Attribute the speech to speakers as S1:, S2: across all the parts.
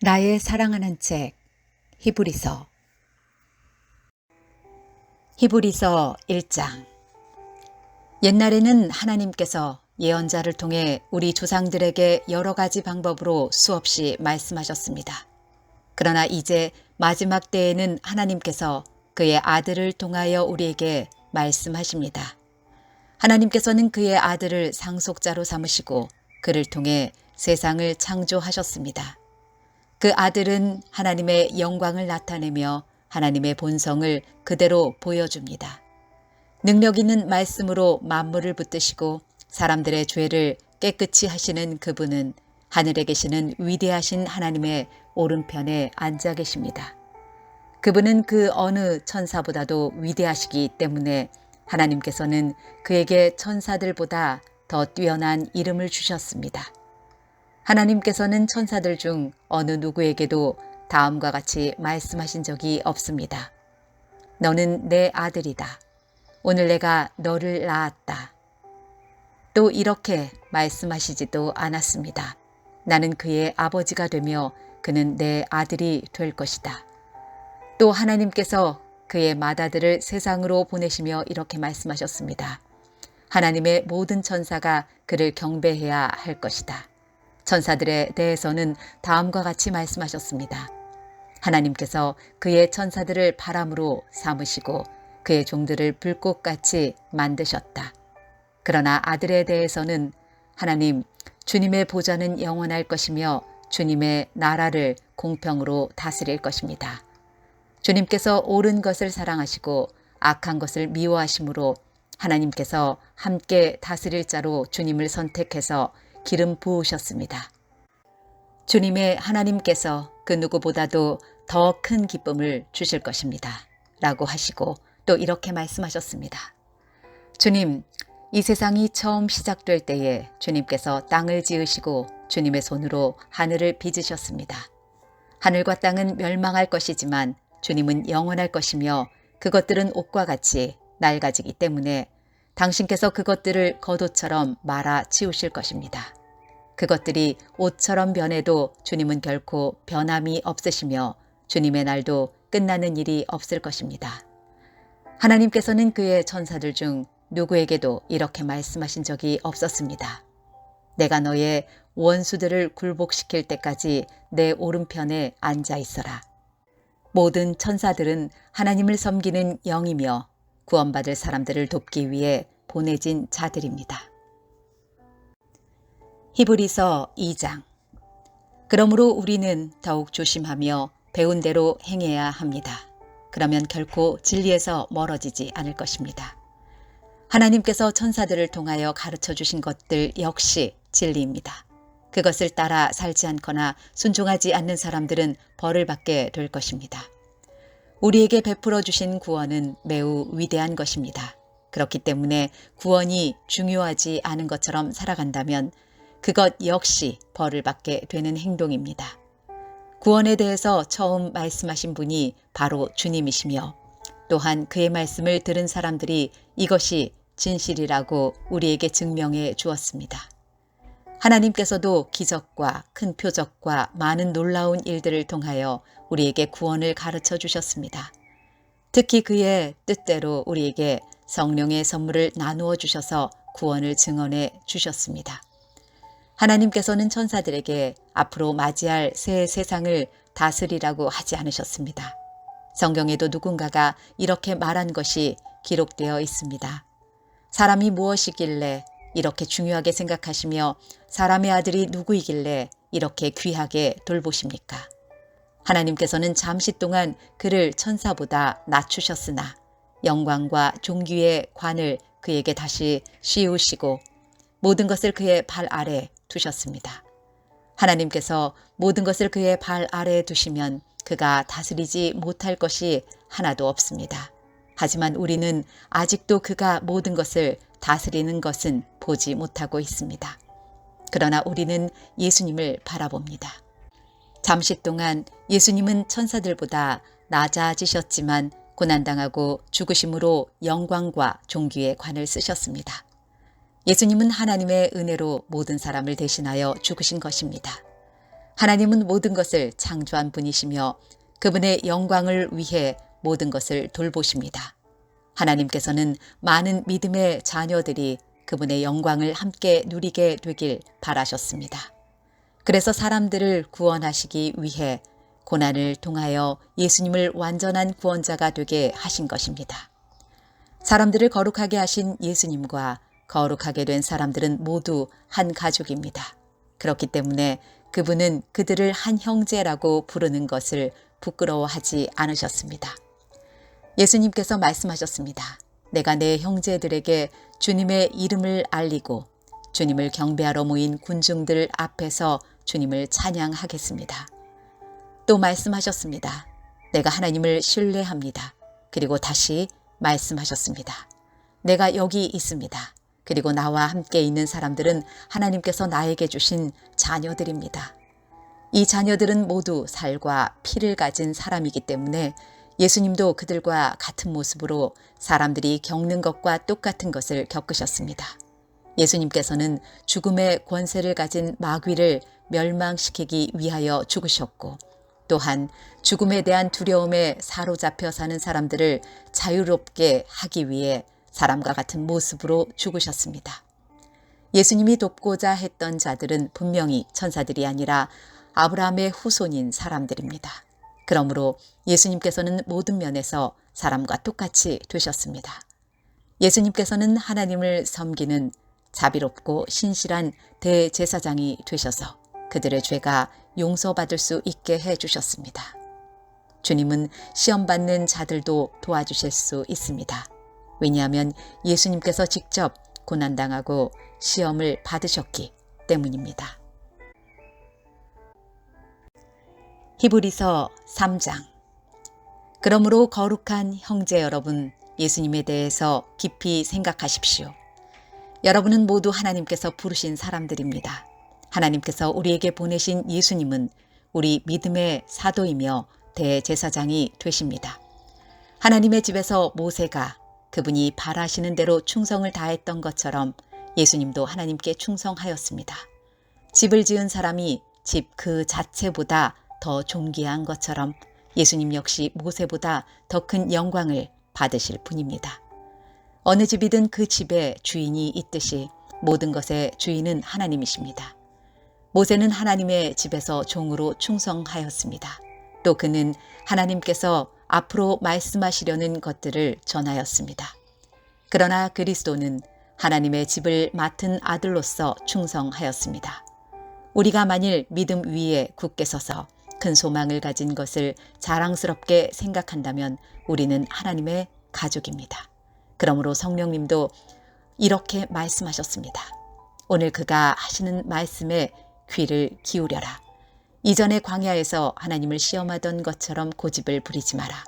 S1: 나의 사랑하는 책 히브리서 1장. 옛날에는 하나님께서 예언자를 통해 우리 조상들에게 여러 가지 방법으로 수없이 말씀하셨습니다. 그러나 이제 마지막 때에는 하나님께서 그의 아들을 통하여 우리에게 말씀하십니다. 하나님께서는 그의 아들을 상속자로 삼으시고 그를 통해 세상을 창조하셨습니다. 그 아들은 하나님의 영광을 나타내며 하나님의 본성을 그대로 보여줍니다. 능력 있는 말씀으로 만물을 붙드시고 사람들의 죄를 깨끗이 하시는 그분은 하늘에 계시는 위대하신 하나님의 오른편에 앉아 계십니다. 그분은 그 어느 천사보다도 위대하시기 때문에 하나님께서는 그에게 천사들보다 더 뛰어난 이름을 주셨습니다. 하나님께서는 천사들 중 어느 누구에게도 다음과 같이 말씀하신 적이 없습니다. 너는 내 아들이다. 오늘 내가 너를 낳았다. 또 이렇게 말씀하시지도 않았습니다. 나는 그의 아버지가 되며 그는 내 아들이 될 것이다. 또 하나님께서 그의 맏아들을 세상으로 보내시며 이렇게 말씀하셨습니다. 하나님의 모든 천사가 그를 경배해야 할 것이다. 천사들에 대해서는 다음과 같이 말씀하셨습니다. 하나님께서 그의 천사들을 바람으로 삼으시고 그의 종들을 불꽃같이 만드셨다. 그러나 아들에 대해서는 하나님, 주님의 보좌는 영원할 것이며 주님의 나라를 공평으로 다스릴 것입니다. 주님께서 옳은 것을 사랑하시고 악한 것을 미워하심으로 하나님께서 함께 다스릴 자로 주님을 선택해서 기름 부으셨습니다. 주님의 하나님께서 그 누구보다도 더 큰 기쁨을 주실 것입니다. 라고 하시고 또 이렇게 말씀하셨습니다. 주님, 이 세상이 처음 시작될 때에 주님께서 땅을 지으시고 주님의 손으로 하늘을 빚으셨습니다. 하늘과 땅은 멸망할 것이지만 주님은 영원할 것이며 그것들은 옷과 같이 낡아지기 때문에 당신께서 그것들을 겉옷처럼 말아 치우실 것입니다. 그것들이 옷처럼 변해도 주님은 결코 변함이 없으시며 주님의 날도 끝나는 일이 없을 것입니다. 하나님께서는 그의 천사들 중 누구에게도 이렇게 말씀하신 적이 없었습니다. 내가 너의 원수들을 굴복시킬 때까지 내 오른편에 앉아 있어라. 모든 천사들은 하나님을 섬기는 영이며 구원받을 사람들을 돕기 위해 보내진 자들입니다. 히브리서 2장. 그러므로 우리는 더욱 조심하며 배운 대로 행해야 합니다. 그러면 결코 진리에서 멀어지지 않을 것입니다. 하나님께서 천사들을 통하여 가르쳐 주신 것들 역시 진리입니다. 그것을 따라 살지 않거나 순종하지 않는 사람들은 벌을 받게 될 것입니다. 우리에게 베풀어 주신 구원은 매우 위대한 것입니다. 그렇기 때문에 구원이 중요하지 않은 것처럼 살아간다면 그것 역시 벌을 받게 되는 행동입니다. 구원에 대해서 처음 말씀하신 분이 바로 주님이시며 또한 그의 말씀을 들은 사람들이 이것이 진실이라고 우리에게 증명해 주었습니다. 하나님께서도 기적과 큰 표적과 많은 놀라운 일들을 통하여 우리에게 구원을 가르쳐 주셨습니다. 특히 그의 뜻대로 우리에게 성령의 선물을 나누어 주셔서 구원을 증언해 주셨습니다. 하나님께서는 천사들에게 앞으로 맞이할 새 세상을 다스리라고 하지 않으셨습니다. 성경에도 누군가가 이렇게 말한 것이 기록되어 있습니다. 사람이 무엇이길래 이렇게 중요하게 생각하시며 사람의 아들이 누구이길래 이렇게 귀하게 돌보십니까? 하나님께서는 잠시 동안 그를 천사보다 낮추셨으나 영광과 존귀의 관을 그에게 다시 씌우시고 모든 것을 그의 발 아래 두셨습니다. 하나님께서 모든 것을 그의 발 아래에 두시면 그가 다스리지 못할 것이 하나도 없습니다. 하지만 우리는 아직도 그가 모든 것을 다스리는 것은 보지 못하고 있습니다. 그러나 우리는 예수님을 바라봅니다. 잠시 동안 예수님은 천사들보다 낮아지셨지만 고난당하고 죽으심으로 영광과 존귀의 관을 쓰셨습니다. 예수님은 하나님의 은혜로 모든 사람을 대신하여 죽으신 것입니다. 하나님은 모든 것을 창조한 분이시며 그분의 영광을 위해 모든 것을 돌보십니다. 하나님께서는 많은 믿음의 자녀들이 그분의 영광을 함께 누리게 되길 바라셨습니다. 그래서 사람들을 구원하시기 위해 고난을 통하여 예수님을 완전한 구원자가 되게 하신 것입니다. 사람들을 거룩하게 하신 예수님과 거룩하게 된 사람들은 모두 한 가족입니다. 그렇기 때문에 그분은 그들을 한 형제라고 부르는 것을 부끄러워하지 않으셨습니다. 예수님께서 말씀하셨습니다. 내가 내 형제들에게 주님의 이름을 알리고 주님을 경배하러 모인 군중들 앞에서 주님을 찬양하겠습니다. 또 말씀하셨습니다. 내가 하나님을 신뢰합니다. 그리고 다시 말씀하셨습니다. 내가 여기 있습니다. 그리고 나와 함께 있는 사람들은 하나님께서 나에게 주신 자녀들입니다. 이 자녀들은 모두 살과 피를 가진 사람이기 때문에 예수님도 그들과 같은 모습으로 사람들이 겪는 것과 똑같은 것을 겪으셨습니다. 예수님께서는 죽음의 권세를 가진 마귀를 멸망시키기 위하여 죽으셨고 또한 죽음에 대한 두려움에 사로잡혀 사는 사람들을 자유롭게 하기 위해 사람과 같은 모습으로 죽으셨습니다. 예수님이 돕고자 했던 자들은 분명히 천사들이 아니라 아브라함의 후손인 사람들입니다. 그러므로 예수님께서는 모든 면에서 사람과 똑같이 되셨습니다. 예수님께서는 하나님을 섬기는 자비롭고 신실한 대제사장이 되셔서 그들의 죄가 용서받을 수 있게 해주셨습니다. 주님은 시험받는 자들도 도와주실 수 있습니다. 왜냐하면 예수님께서 직접 고난당하고 시험을 받으셨기 때문입니다. 히브리서 3장. 그러므로 거룩한 형제 여러분, 예수님에 대해서 깊이 생각하십시오. 여러분은 모두 하나님께서 부르신 사람들입니다. 하나님께서 우리에게 보내신 예수님은 우리 믿음의 사도이며 대제사장이 되십니다. 하나님의 집에서 모세가 그분이 바라시는 대로 충성을 다했던 것처럼 예수님도 하나님께 충성하였습니다. 집을 지은 사람이 집 그 자체보다 더 존귀한 것처럼 예수님 역시 모세보다 더 큰 영광을 받으실 분입니다. 어느 집이든 그 집에 주인이 있듯이 모든 것의 주인은 하나님이십니다. 모세는 하나님의 집에서 종으로 충성하였습니다. 또 그는 하나님께서 앞으로 말씀하시려는 것들을 전하였습니다. 그러나 그리스도는 하나님의 집을 맡은 아들로서 충성하였습니다. 우리가 만일 믿음 위에 굳게 서서 큰 소망을 가진 것을 자랑스럽게 생각한다면 우리는 하나님의 가족입니다. 그러므로 성령님도 이렇게 말씀하셨습니다. 오늘 그가 하시는 말씀에 귀를 기울여라. 이전에 광야에서 하나님을 시험하던 것처럼 고집을 부리지 마라.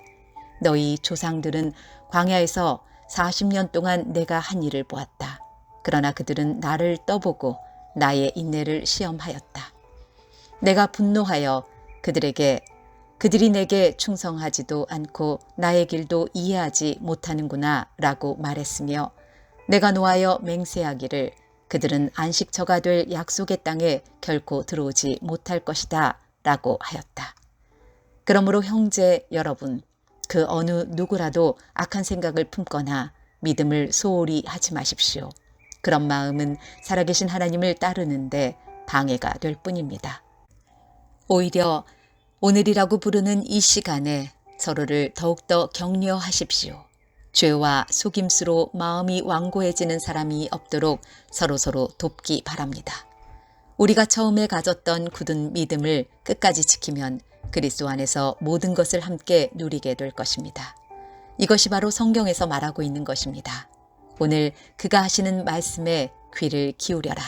S1: 너희 조상들은 광야에서 40년 동안 내가 한 일을 보았다. 그러나 그들은 나를 떠보고 나의 인내를 시험하였다. 내가 분노하여 그들이 내게 충성하지도 않고 나의 길도 이해하지 못하는구나 라고 말했으며 내가 노하여 맹세하기를 그들은 안식처가 될 약속의 땅에 결코 들어오지 못할 것이다 라고 하였다. 그러므로 형제 여러분, 그 어느 누구라도 악한 생각을 품거나 믿음을 소홀히 하지 마십시오. 그런 마음은 살아계신 하나님을 따르는데 방해가 될 뿐입니다. 오히려 오늘이라고 부르는 이 시간에 서로를 더욱더 격려하십시오. 죄와 속임수로 마음이 완고해지는 사람이 없도록 서로서로 돕기 바랍니다. 우리가 처음에 가졌던 굳은 믿음을 끝까지 지키면 그리스도 안에서 모든 것을 함께 누리게 될 것입니다. 이것이 바로 성경에서 말하고 있는 것입니다. 오늘 그가 하시는 말씀에 귀를 기울여라.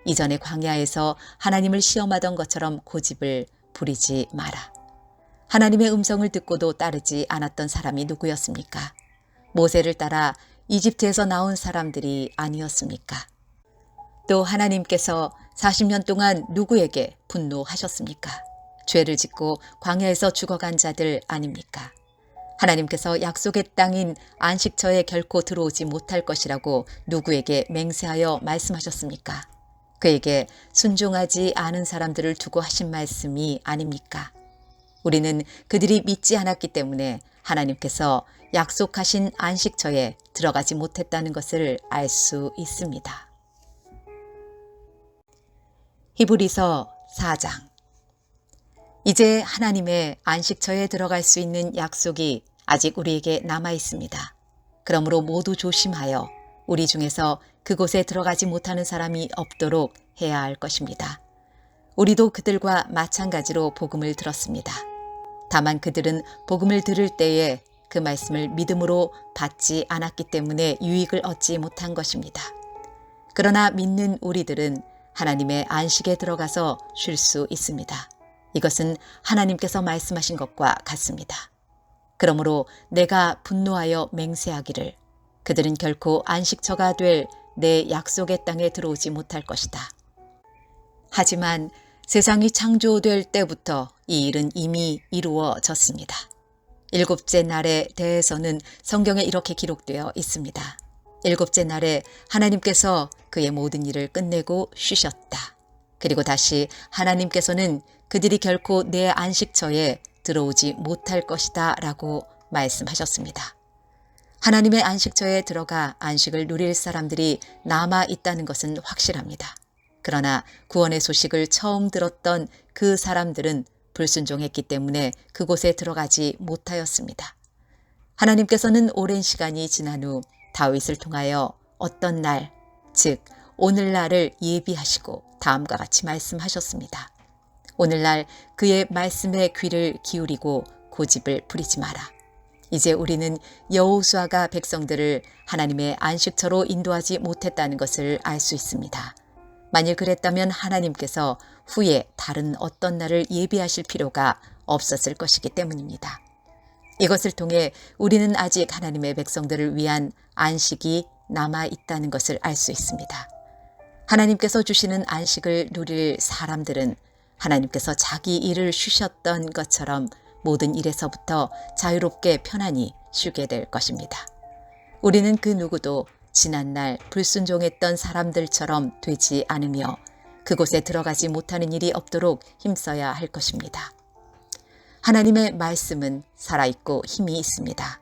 S1: 이전에 광야에서 하나님을 시험하던 것처럼 고집을 부리지 마라. 하나님의 음성을 듣고도 따르지 않았던 사람이 누구였습니까? 모세를 따라 이집트에서 나온 사람들이 아니었습니까? 또 하나님께서 40년 동안 누구에게 분노하셨습니까? 죄를 짓고 광야에서 죽어간 자들 아닙니까? 하나님께서 약속의 땅인 안식처에 결코 들어오지 못할 것이라고 누구에게 맹세하여 말씀하셨습니까? 그에게 순종하지 않은 사람들을 두고 하신 말씀이 아닙니까? 우리는 그들이 믿지 않았기 때문에 하나님께서 약속하신 안식처에 들어가지 못했다는 것을 알 수 있습니다. 히브리서 4장. 이제 하나님의 안식처에 들어갈 수 있는 약속이 아직 우리에게 남아 있습니다. 그러므로 모두 조심하여 우리 중에서 그곳에 들어가지 못하는 사람이 없도록 해야 할 것입니다. 우리도 그들과 마찬가지로 복음을 들었습니다. 다만 그들은 복음을 들을 때에 그 말씀을 믿음으로 받지 않았기 때문에 유익을 얻지 못한 것입니다. 그러나 믿는 우리들은 하나님의 안식에 들어가서 쉴 수 있습니다. 이것은 하나님께서 말씀하신 것과 같습니다. 그러므로 내가 분노하여 맹세하기를 그들은 결코 안식처가 될 내 약속의 땅에 들어오지 못할 것이다. 하지만 세상이 창조될 때부터 이 일은 이미 이루어졌습니다. 일곱째 날에 대해서는 성경에 이렇게 기록되어 있습니다. 일곱째 날에 하나님께서 그의 모든 일을 끝내고 쉬셨다. 그리고 다시 하나님께서는 그들이 결코 내 안식처에 들어오지 못할 것이다 라고 말씀하셨습니다. 하나님의 안식처에 들어가 안식을 누릴 사람들이 남아 있다는 것은 확실합니다. 그러나 구원의 소식을 처음 들었던 그 사람들은 불순종했기 때문에 그곳에 들어가지 못하였습니다. 하나님께서는 오랜 시간이 지난 후 다윗을 통하여 어떤 날, 즉 오늘날을 예비하시고 다음과 같이 말씀하셨습니다. 오늘날 그의 말씀에 귀를 기울이고 고집을 부리지 마라. 이제 우리는 여호수아가 백성들을 하나님의 안식처로 인도하지 못했다는 것을 알 수 있습니다. 만일 그랬다면 하나님께서 후에 다른 어떤 날을 예비하실 필요가 없었을 것이기 때문입니다. 이것을 통해 우리는 아직 하나님의 백성들을 위한 안식이 남아 있다는 것을 알 수 있습니다. 하나님께서 주시는 안식을 누릴 사람들은 하나님께서 자기 일을 쉬셨던 것처럼 모든 일에서부터 자유롭게 편안히 쉬게 될 것입니다. 우리는 그 누구도 지난날 불순종했던 사람들처럼 되지 않으며 그곳에 들어가지 못하는 일이 없도록 힘써야 할 것입니다. 하나님의 말씀은 살아있고 힘이 있습니다.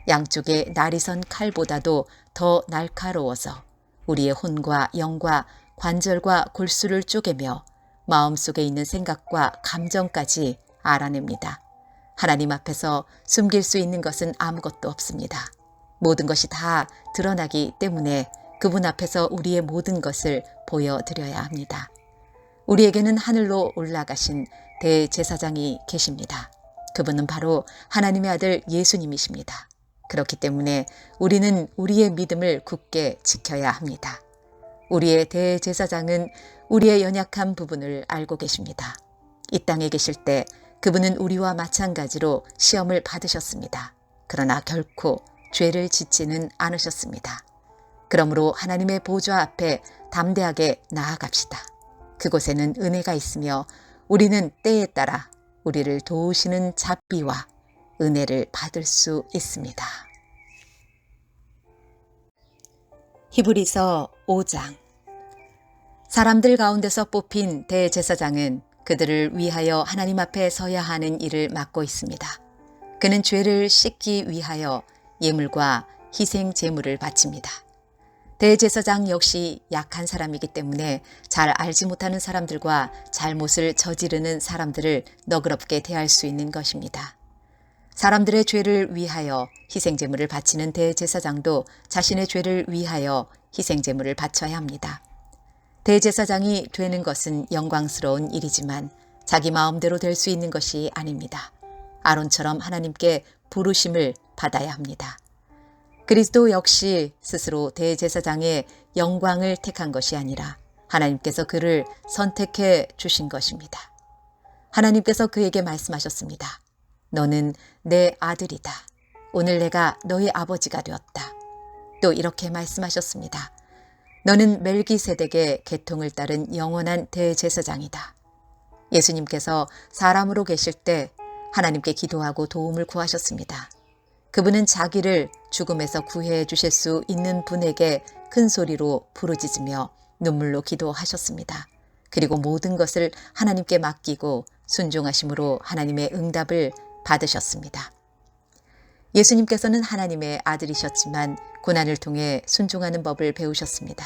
S1: 양쪽에 날이 선 칼보다도 더 날카로워서 우리의 혼과 영과 관절과 골수를 쪼개며 마음속에 있는 생각과 감정까지 알아냅니다. 하나님 앞에서 숨길 수 있는 것은 아무것도 없습니다. 모든 것이 다 드러나기 때문에 그분 앞에서 우리의 모든 것을 보여드려야 합니다. 우리에게는 하늘로 올라가신 대제사장이 계십니다. 그분은 바로 하나님의 아들 예수님이십니다. 그렇기 때문에 우리는 우리의 믿음을 굳게 지켜야 합니다. 우리의 대제사장은 우리의 연약한 부분을 알고 계십니다. 이 땅에 계실 때 그분은 우리와 마찬가지로 시험을 받으셨습니다. 그러나 결코 죄를 짓지는 않으셨습니다. 그러므로 하나님의 보좌 앞에 담대하게 나아갑시다. 그곳에는 은혜가 있으며 우리는 때에 따라 우리를 도우시는 잡비와 은혜를 받을 수 있습니다. 히브리서 5장. 사람들 가운데서 뽑힌 대제사장은 그들을 위하여 하나님 앞에 서야 하는 일을 맡고 있습니다. 그는 죄를 씻기 위하여 예물과 희생 제물을 바칩니다. 대제사장 역시 약한 사람이기 때문에 잘 알지 못하는 사람들과 잘못을 저지르는 사람들을 너그럽게 대할 수 있는 것입니다. 사람들의 죄를 위하여 희생 제물을 바치는 대제사장도 자신의 죄를 위하여 희생 제물을 바쳐야 합니다. 대제사장이 되는 것은 영광스러운 일이지만 자기 마음대로 될 수 있는 것이 아닙니다. 아론처럼 하나님께 부르심을 받아야 합니다. 그리스도 역시 스스로 대제사장의 영광을 택한 것이 아니라 하나님께서 그를 선택해 주신 것입니다. 하나님께서 그에게 말씀하셨습니다. 너는 내 아들이다. 오늘 내가 너의 아버지가 되었다. 또 이렇게 말씀하셨습니다. 너는 멜기세덱의 계통을 따른 영원한 대제사장이다. 예수님께서 사람으로 계실 때 하나님께 기도하고 도움을 구하셨습니다. 그분은 자기를 죽음에서 구해 주실 수 있는 분에게 큰 소리로 부르짖으며 눈물로 기도하셨습니다. 그리고 모든 것을 하나님께 맡기고 순종하심으로 하나님의 응답을 받으셨습니다. 예수님께서는 하나님의 아들이셨지만 고난을 통해 순종하는 법을 배우셨습니다.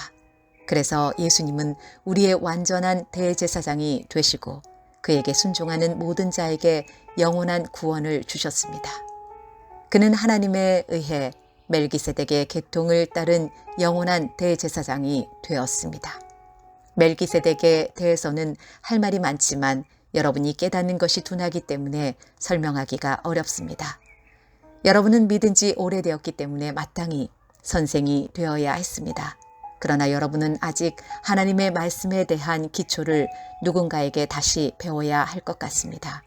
S1: 그래서 예수님은 우리의 완전한 대제사장이 되시고 그에게 순종하는 모든 자에게 영원한 구원을 주셨습니다. 그는 하나님에 의해 멜기세덱의 계통을 따른 영원한 대제사장이 되었습니다. 멜기세덱에 대해서는 할 말이 많지만 여러분이 깨닫는 것이 둔하기 때문에 설명하기가 어렵습니다. 여러분은 믿은 지 오래되었기 때문에 마땅히 선생이 되어야 했습니다. 그러나 여러분은 아직 하나님의 말씀에 대한 기초를 누군가에게 다시 배워야 할 것 같습니다.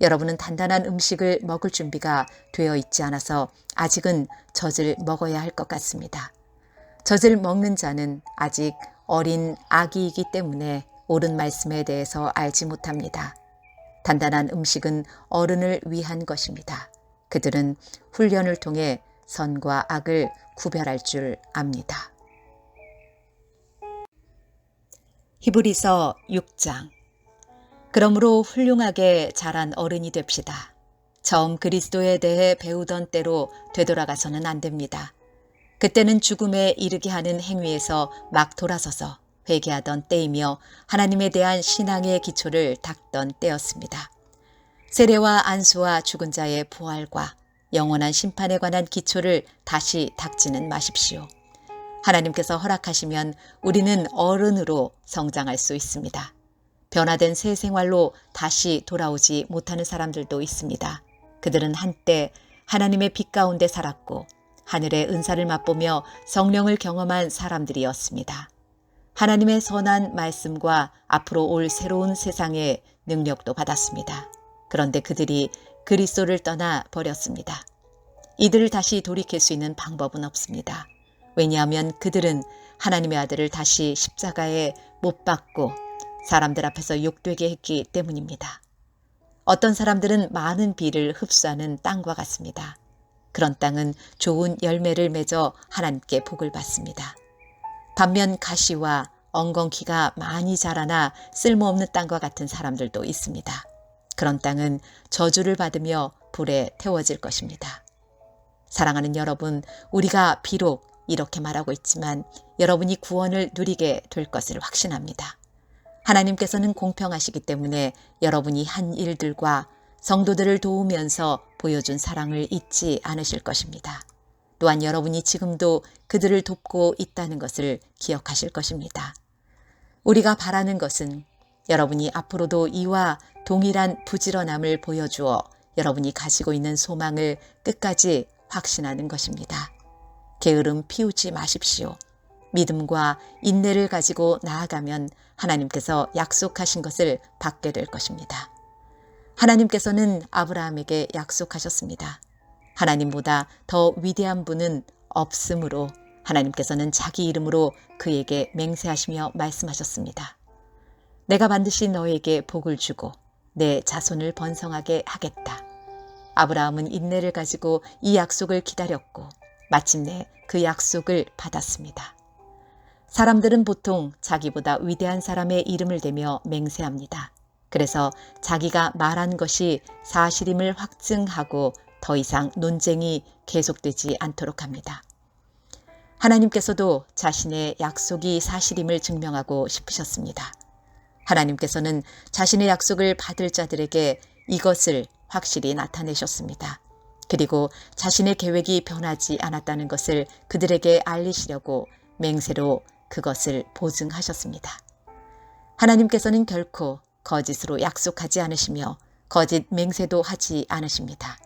S1: 여러분은 단단한 음식을 먹을 준비가 되어 있지 않아서 아직은 젖을 먹어야 할 것 같습니다. 젖을 먹는 자는 아직 어린 아기이기 때문에 옳은 말씀에 대해서 알지 못합니다. 단단한 음식은 어른을 위한 것입니다. 그들은 훈련을 통해 선과 악을 구별할 줄 압니다. 히브리서 6장. 그러므로 훌륭하게 자란 어른이 됩시다. 처음 그리스도에 대해 배우던 때로 되돌아가서는 안 됩니다. 그때는 죽음에 이르게 하는 행위에서 막 돌아서서 회개하던 때이며 하나님에 대한 신앙의 기초를 닦던 때였습니다. 세례와 안수와 죽은 자의 부활과 영원한 심판에 관한 기초를 다시 닦지는 마십시오. 하나님께서 허락하시면 우리는 어른으로 성장할 수 있습니다. 변화된 새 생활로 다시 돌아오지 못하는 사람들도 있습니다. 그들은 한때 하나님의 빛 가운데 살았고 하늘의 은사를 맛보며 성령을 경험한 사람들이었습니다. 하나님의 선한 말씀과 앞으로 올 새로운 세상의 능력도 받았습니다. 그런데 그들이 그리스도를 떠나 버렸습니다. 이들을 다시 돌이킬 수 있는 방법은 없습니다. 왜냐하면 그들은 하나님의 아들을 다시 십자가에 못 박고 사람들 앞에서 욕되게 했기 때문입니다. 어떤 사람들은 많은 비를 흡수하는 땅과 같습니다. 그런 땅은 좋은 열매를 맺어 하나님께 복을 받습니다. 반면 가시와 엉겅퀴가 많이 자라나 쓸모없는 땅과 같은 사람들도 있습니다. 그런 땅은 저주를 받으며 불에 태워질 것입니다. 사랑하는 여러분, 우리가 비록 이렇게 말하고 있지만 여러분이 구원을 누리게 될 것을 확신합니다. 하나님께서는 공평하시기 때문에 여러분이 한 일들과 성도들을 도우면서 보여준 사랑을 잊지 않으실 것입니다. 또한 여러분이 지금도 그들을 돕고 있다는 것을 기억하실 것입니다. 우리가 바라는 것은 여러분이 앞으로도 이와 동일한 부지런함을 보여주어 여러분이 가지고 있는 소망을 끝까지 확신하는 것입니다. 게으름 피우지 마십시오. 믿음과 인내를 가지고 나아가면 하나님께서 약속하신 것을 받게 될 것입니다. 하나님께서는 아브라함에게 약속하셨습니다. 하나님보다 더 위대한 분은 없으므로 하나님께서는 자기 이름으로 그에게 맹세하시며 말씀하셨습니다. 내가 반드시 너에게 복을 주고 내 자손을 번성하게 하겠다. 아브라함은 인내를 가지고 이 약속을 기다렸고 마침내 그 약속을 받았습니다. 사람들은 보통 자기보다 위대한 사람의 이름을 대며 맹세합니다. 그래서 자기가 말한 것이 사실임을 확증하고 더 이상 논쟁이 계속되지 않도록 합니다. 하나님께서도 자신의 약속이 사실임을 증명하고 싶으셨습니다. 하나님께서는 자신의 약속을 받을 자들에게 이것을 확실히 나타내셨습니다. 그리고 자신의 계획이 변하지 않았다는 것을 그들에게 알리시려고 맹세로 그것을 보증하셨습니다. 하나님께서는 결코 거짓으로 약속하지 않으시며 거짓 맹세도 하지 않으십니다.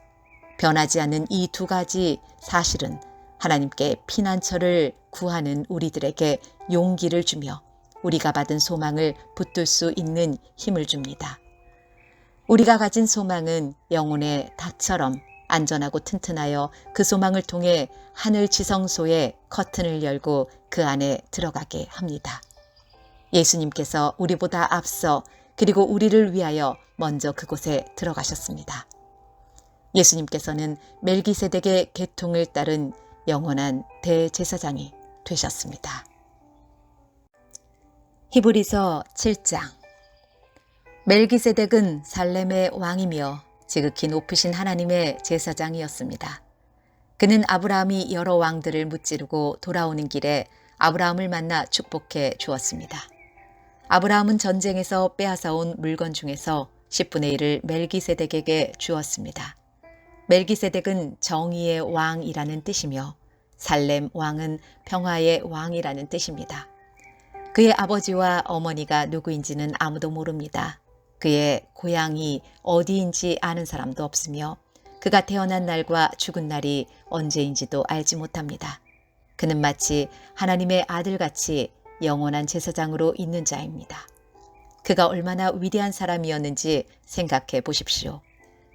S1: 변하지 않는 이 두 가지 사실은 하나님께 피난처를 구하는 우리들에게 용기를 주며 우리가 받은 소망을 붙들 수 있는 힘을 줍니다. 우리가 가진 소망은 영혼의 닷처럼 안전하고 튼튼하여 그 소망을 통해 하늘 지성소의 커튼을 열고 그 안에 들어가게 합니다. 예수님께서 우리보다 앞서 그리고 우리를 위하여 먼저 그곳에 들어가셨습니다. 예수님께서는 멜기세덱의 계통을 따른 영원한 대제사장이 되셨습니다. 히브리서 7장. 멜기세덱은 살렘의 왕이며 지극히 높으신 하나님의 제사장이었습니다. 그는 아브라함이 여러 왕들을 무찌르고 돌아오는 길에 아브라함을 만나 축복해 주었습니다. 아브라함은 전쟁에서 빼앗아온 물건 중에서 10분의 1을 멜기세덱에게 주었습니다. 멜기세덱은 정의의 왕이라는 뜻이며 살렘 왕은 평화의 왕이라는 뜻입니다. 그의 아버지와 어머니가 누구인지는 아무도 모릅니다. 그의 고향이 어디인지 아는 사람도 없으며 그가 태어난 날과 죽은 날이 언제인지도 알지 못합니다. 그는 마치 하나님의 아들같이 영원한 제사장으로 있는 자입니다. 그가 얼마나 위대한 사람이었는지 생각해 보십시오.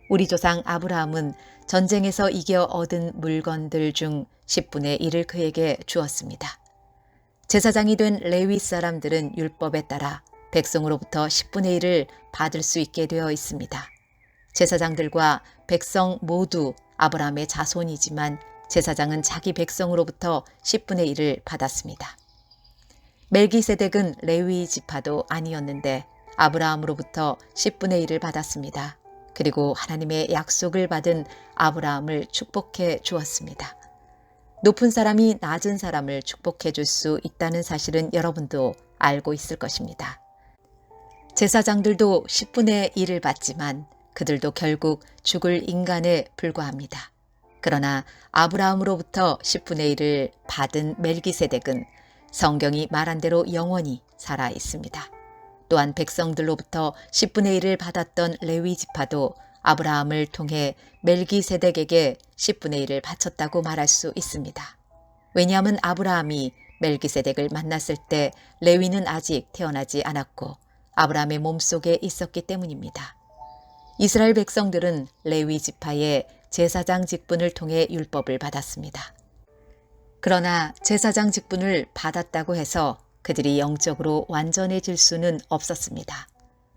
S1: 우리 조상 아브라함은 전쟁에서 이겨 얻은 물건들 중 10분의 1을 그에게 주었습니다. 제사장이 된 레위 사람들은 율법에 따라 백성으로부터 10분의 1을 받을 수 있게 되어 있습니다. 제사장들과 백성 모두 아브라함의 자손이지만 제사장은 자기 백성으로부터 10분의 1을 받았습니다. 멜기세덱은 레위 지파도 아니었는데 아브라함으로부터 10분의 1을 받았습니다. 그리고 하나님의 약속을 받은 아브라함을 축복해 주었습니다. 높은 사람이 낮은 사람을 축복해 줄 수 있다는 사실은 여러분도 알고 있을 것입니다. 제사장들도 10분의 1을 받지만 그들도 결국 죽을 인간에 불과합니다. 그러나 아브라함으로부터 10분의 1을 받은 멜기세덱은 성경이 말한 대로 영원히 살아 있습니다. 또한 백성들로부터 10분의 1을 받았던 레위 지파도 아브라함을 통해 멜기세덱에게 10분의 1을 바쳤다고 말할 수 있습니다. 왜냐하면 아브라함이 멜기세덱을 만났을 때 레위는 아직 태어나지 않았고 아브라함의 몸속에 있었기 때문입니다. 이스라엘 백성들은 레위 지파의 제사장 직분을 통해 율법을 받았습니다. 그러나 제사장 직분을 받았다고 해서 그들이 영적으로 완전해질 수는 없었습니다.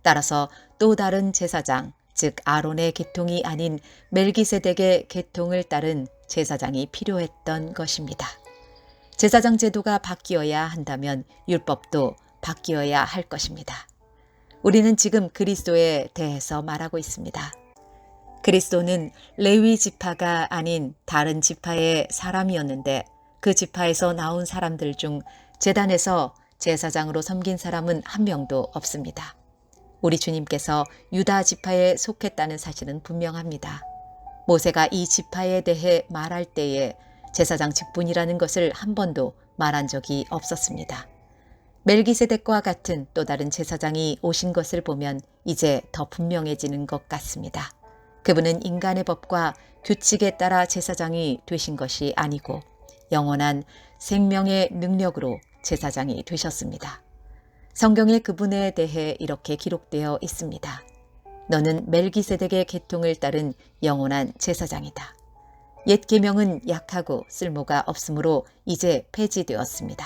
S1: 따라서 또 다른 제사장, 즉 아론의 계통이 아닌 멜기세덱의 계통을 따른 제사장이 필요했던 것입니다. 제사장 제도가 바뀌어야 한다면 율법도 바뀌어야 할 것입니다. 우리는 지금 그리스도에 대해서 말하고 있습니다. 그리스도는 레위 지파가 아닌 다른 지파의 사람이었는데 그 지파에서 나온 사람들 중 제단에서 제사장으로 섬긴 사람은 한 명도 없습니다. 우리 주님께서 유다 지파에 속했다는 사실은 분명합니다. 모세가 이 지파에 대해 말할 때에 제사장 직분이라는 것을 한 번도 말한 적이 없었습니다. 멜기세덱과 같은 또 다른 제사장이 오신 것을 보면 이제 더 분명해지는 것 같습니다. 그분은 인간의 법과 규칙에 따라 제사장이 되신 것이 아니고 영원한 생명의 능력으로 제사장이 되셨습니다. 성경에 그분에 대해 이렇게 기록되어 있습니다. 너는 멜기세덱의 계통을 따른 영원한 제사장이다. 옛 계명은 약하고 쓸모가 없으므로 이제 폐지되었습니다.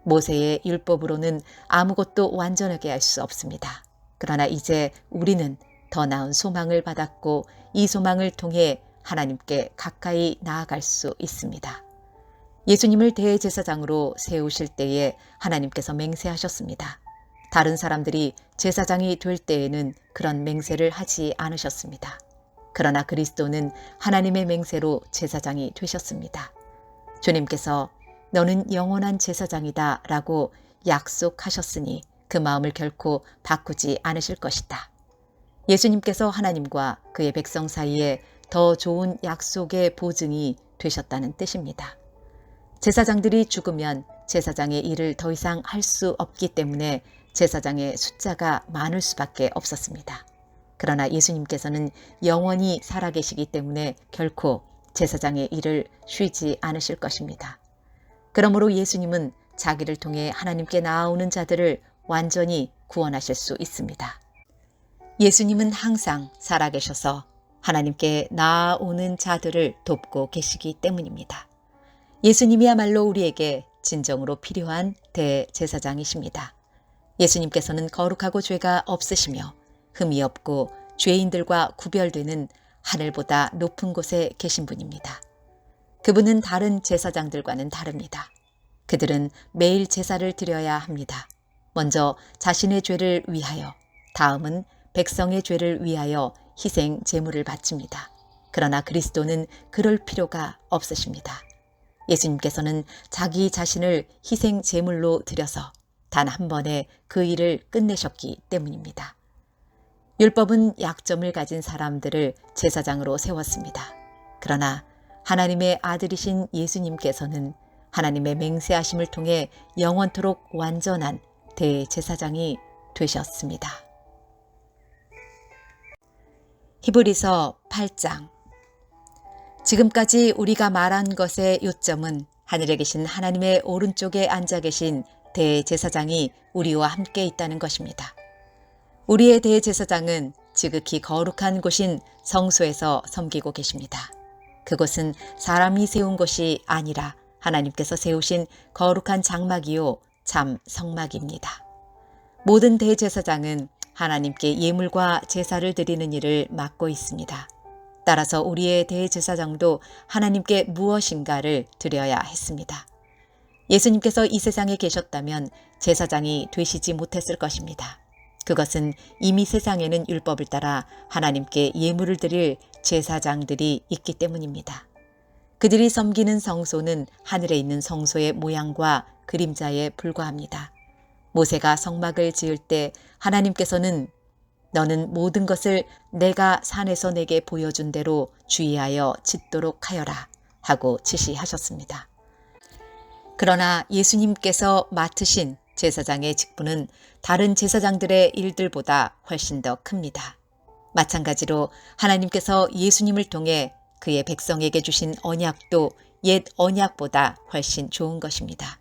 S1: 모세의 율법으로는 아무것도 완전하게 할 수 없습니다. 그러나 이제 우리는 더 나은 소망을 받았고 이 소망을 통해 하나님께 가까이 나아갈 수 있습니다. 예수님을 대제사장으로 세우실 때에 하나님께서 맹세하셨습니다. 다른 사람들이 제사장이 될 때에는 그런 맹세를 하지 않으셨습니다. 그러나 그리스도는 하나님의 맹세로 제사장이 되셨습니다. 주님께서 너는 영원한 제사장이다 라고 약속하셨으니 그 마음을 결코 바꾸지 않으실 것이다. 예수님께서 하나님과 그의 백성 사이에 더 좋은 약속의 보증이 되셨다는 뜻입니다. 제사장들이 죽으면 제사장의 일을 더 이상 할 수 없기 때문에 제사장의 숫자가 많을 수밖에 없었습니다. 그러나 예수님께서는 영원히 살아계시기 때문에 결코 제사장의 일을 쉬지 않으실 것입니다. 그러므로 예수님은 자기를 통해 하나님께 나아오는 자들을 완전히 구원하실 수 있습니다. 예수님은 항상 살아계셔서 하나님께 나아오는 자들을 돕고 계시기 때문입니다. 예수님이야말로 우리에게 진정으로 필요한 대제사장이십니다. 예수님께서는 거룩하고 죄가 없으시며 흠이 없고 죄인들과 구별되는 하늘보다 높은 곳에 계신 분입니다. 그분은 다른 제사장들과는 다릅니다. 그들은 매일 제사를 드려야 합니다. 먼저 자신의 죄를 위하여, 다음은 백성의 죄를 위하여 희생 제물을 바칩니다. 그러나 그리스도는 그럴 필요가 없으십니다. 예수님께서는 자기 자신을 희생 제물로 드려서 단 한 번에 그 일을 끝내셨기 때문입니다. 율법은 약점을 가진 사람들을 제사장으로 세웠습니다. 그러나 하나님의 아들이신 예수님께서는 하나님의 맹세하심을 통해 영원토록 완전한 대제사장이 되셨습니다. 히브리서 8장. 지금까지 우리가 말한 것의 요점은 하늘에 계신 하나님의 오른쪽에 앉아 계신 대제사장이 우리와 함께 있다는 것입니다. 우리의 대제사장은 지극히 거룩한 곳인 성소에서 섬기고 계십니다. 그곳은 사람이 세운 곳이 아니라 하나님께서 세우신 거룩한 장막이요 참 성막입니다. 모든 대제사장은 하나님께 예물과 제사를 드리는 일을 맡고 있습니다. 따라서 우리의 대제사장도 하나님께 무엇인가를 드려야 했습니다. 예수님께서 이 세상에 계셨다면 제사장이 되시지 못했을 것입니다. 그것은 이미 세상에는 율법을 따라 하나님께 예물을 드릴 제사장들이 있기 때문입니다. 그들이 섬기는 성소는 하늘에 있는 성소의 모양과 그림자에 불과합니다. 모세가 성막을 지을 때 하나님께서는 너는 모든 것을 내가 산에서 내게 보여준 대로 주의하여 짓도록 하여라 하고 지시하셨습니다. 그러나 예수님께서 맡으신 제사장의 직분은 다른 제사장들의 일들보다 훨씬 더 큽니다. 마찬가지로 하나님께서 예수님을 통해 그의 백성에게 주신 언약도 옛 언약보다 훨씬 좋은 것입니다.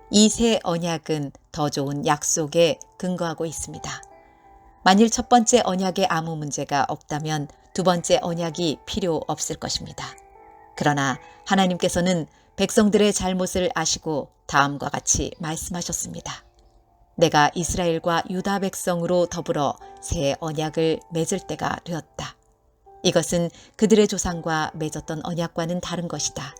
S1: 이 새 언약은 더 좋은 약속에 근거하고 있습니다. 만일 첫 번째 언약에 아무 문제가 없다면 두 번째 언약이 필요 없을 것입니다. 그러나 하나님께서는 백성들의 잘못을 아시고 다음과 같이 말씀하셨습니다. 내가 이스라엘과 유다 백성으로 더불어 새 언약을 맺을 때가 되었다. 이것은 그들의 조상과 맺었던 언약과는 다른 것이다.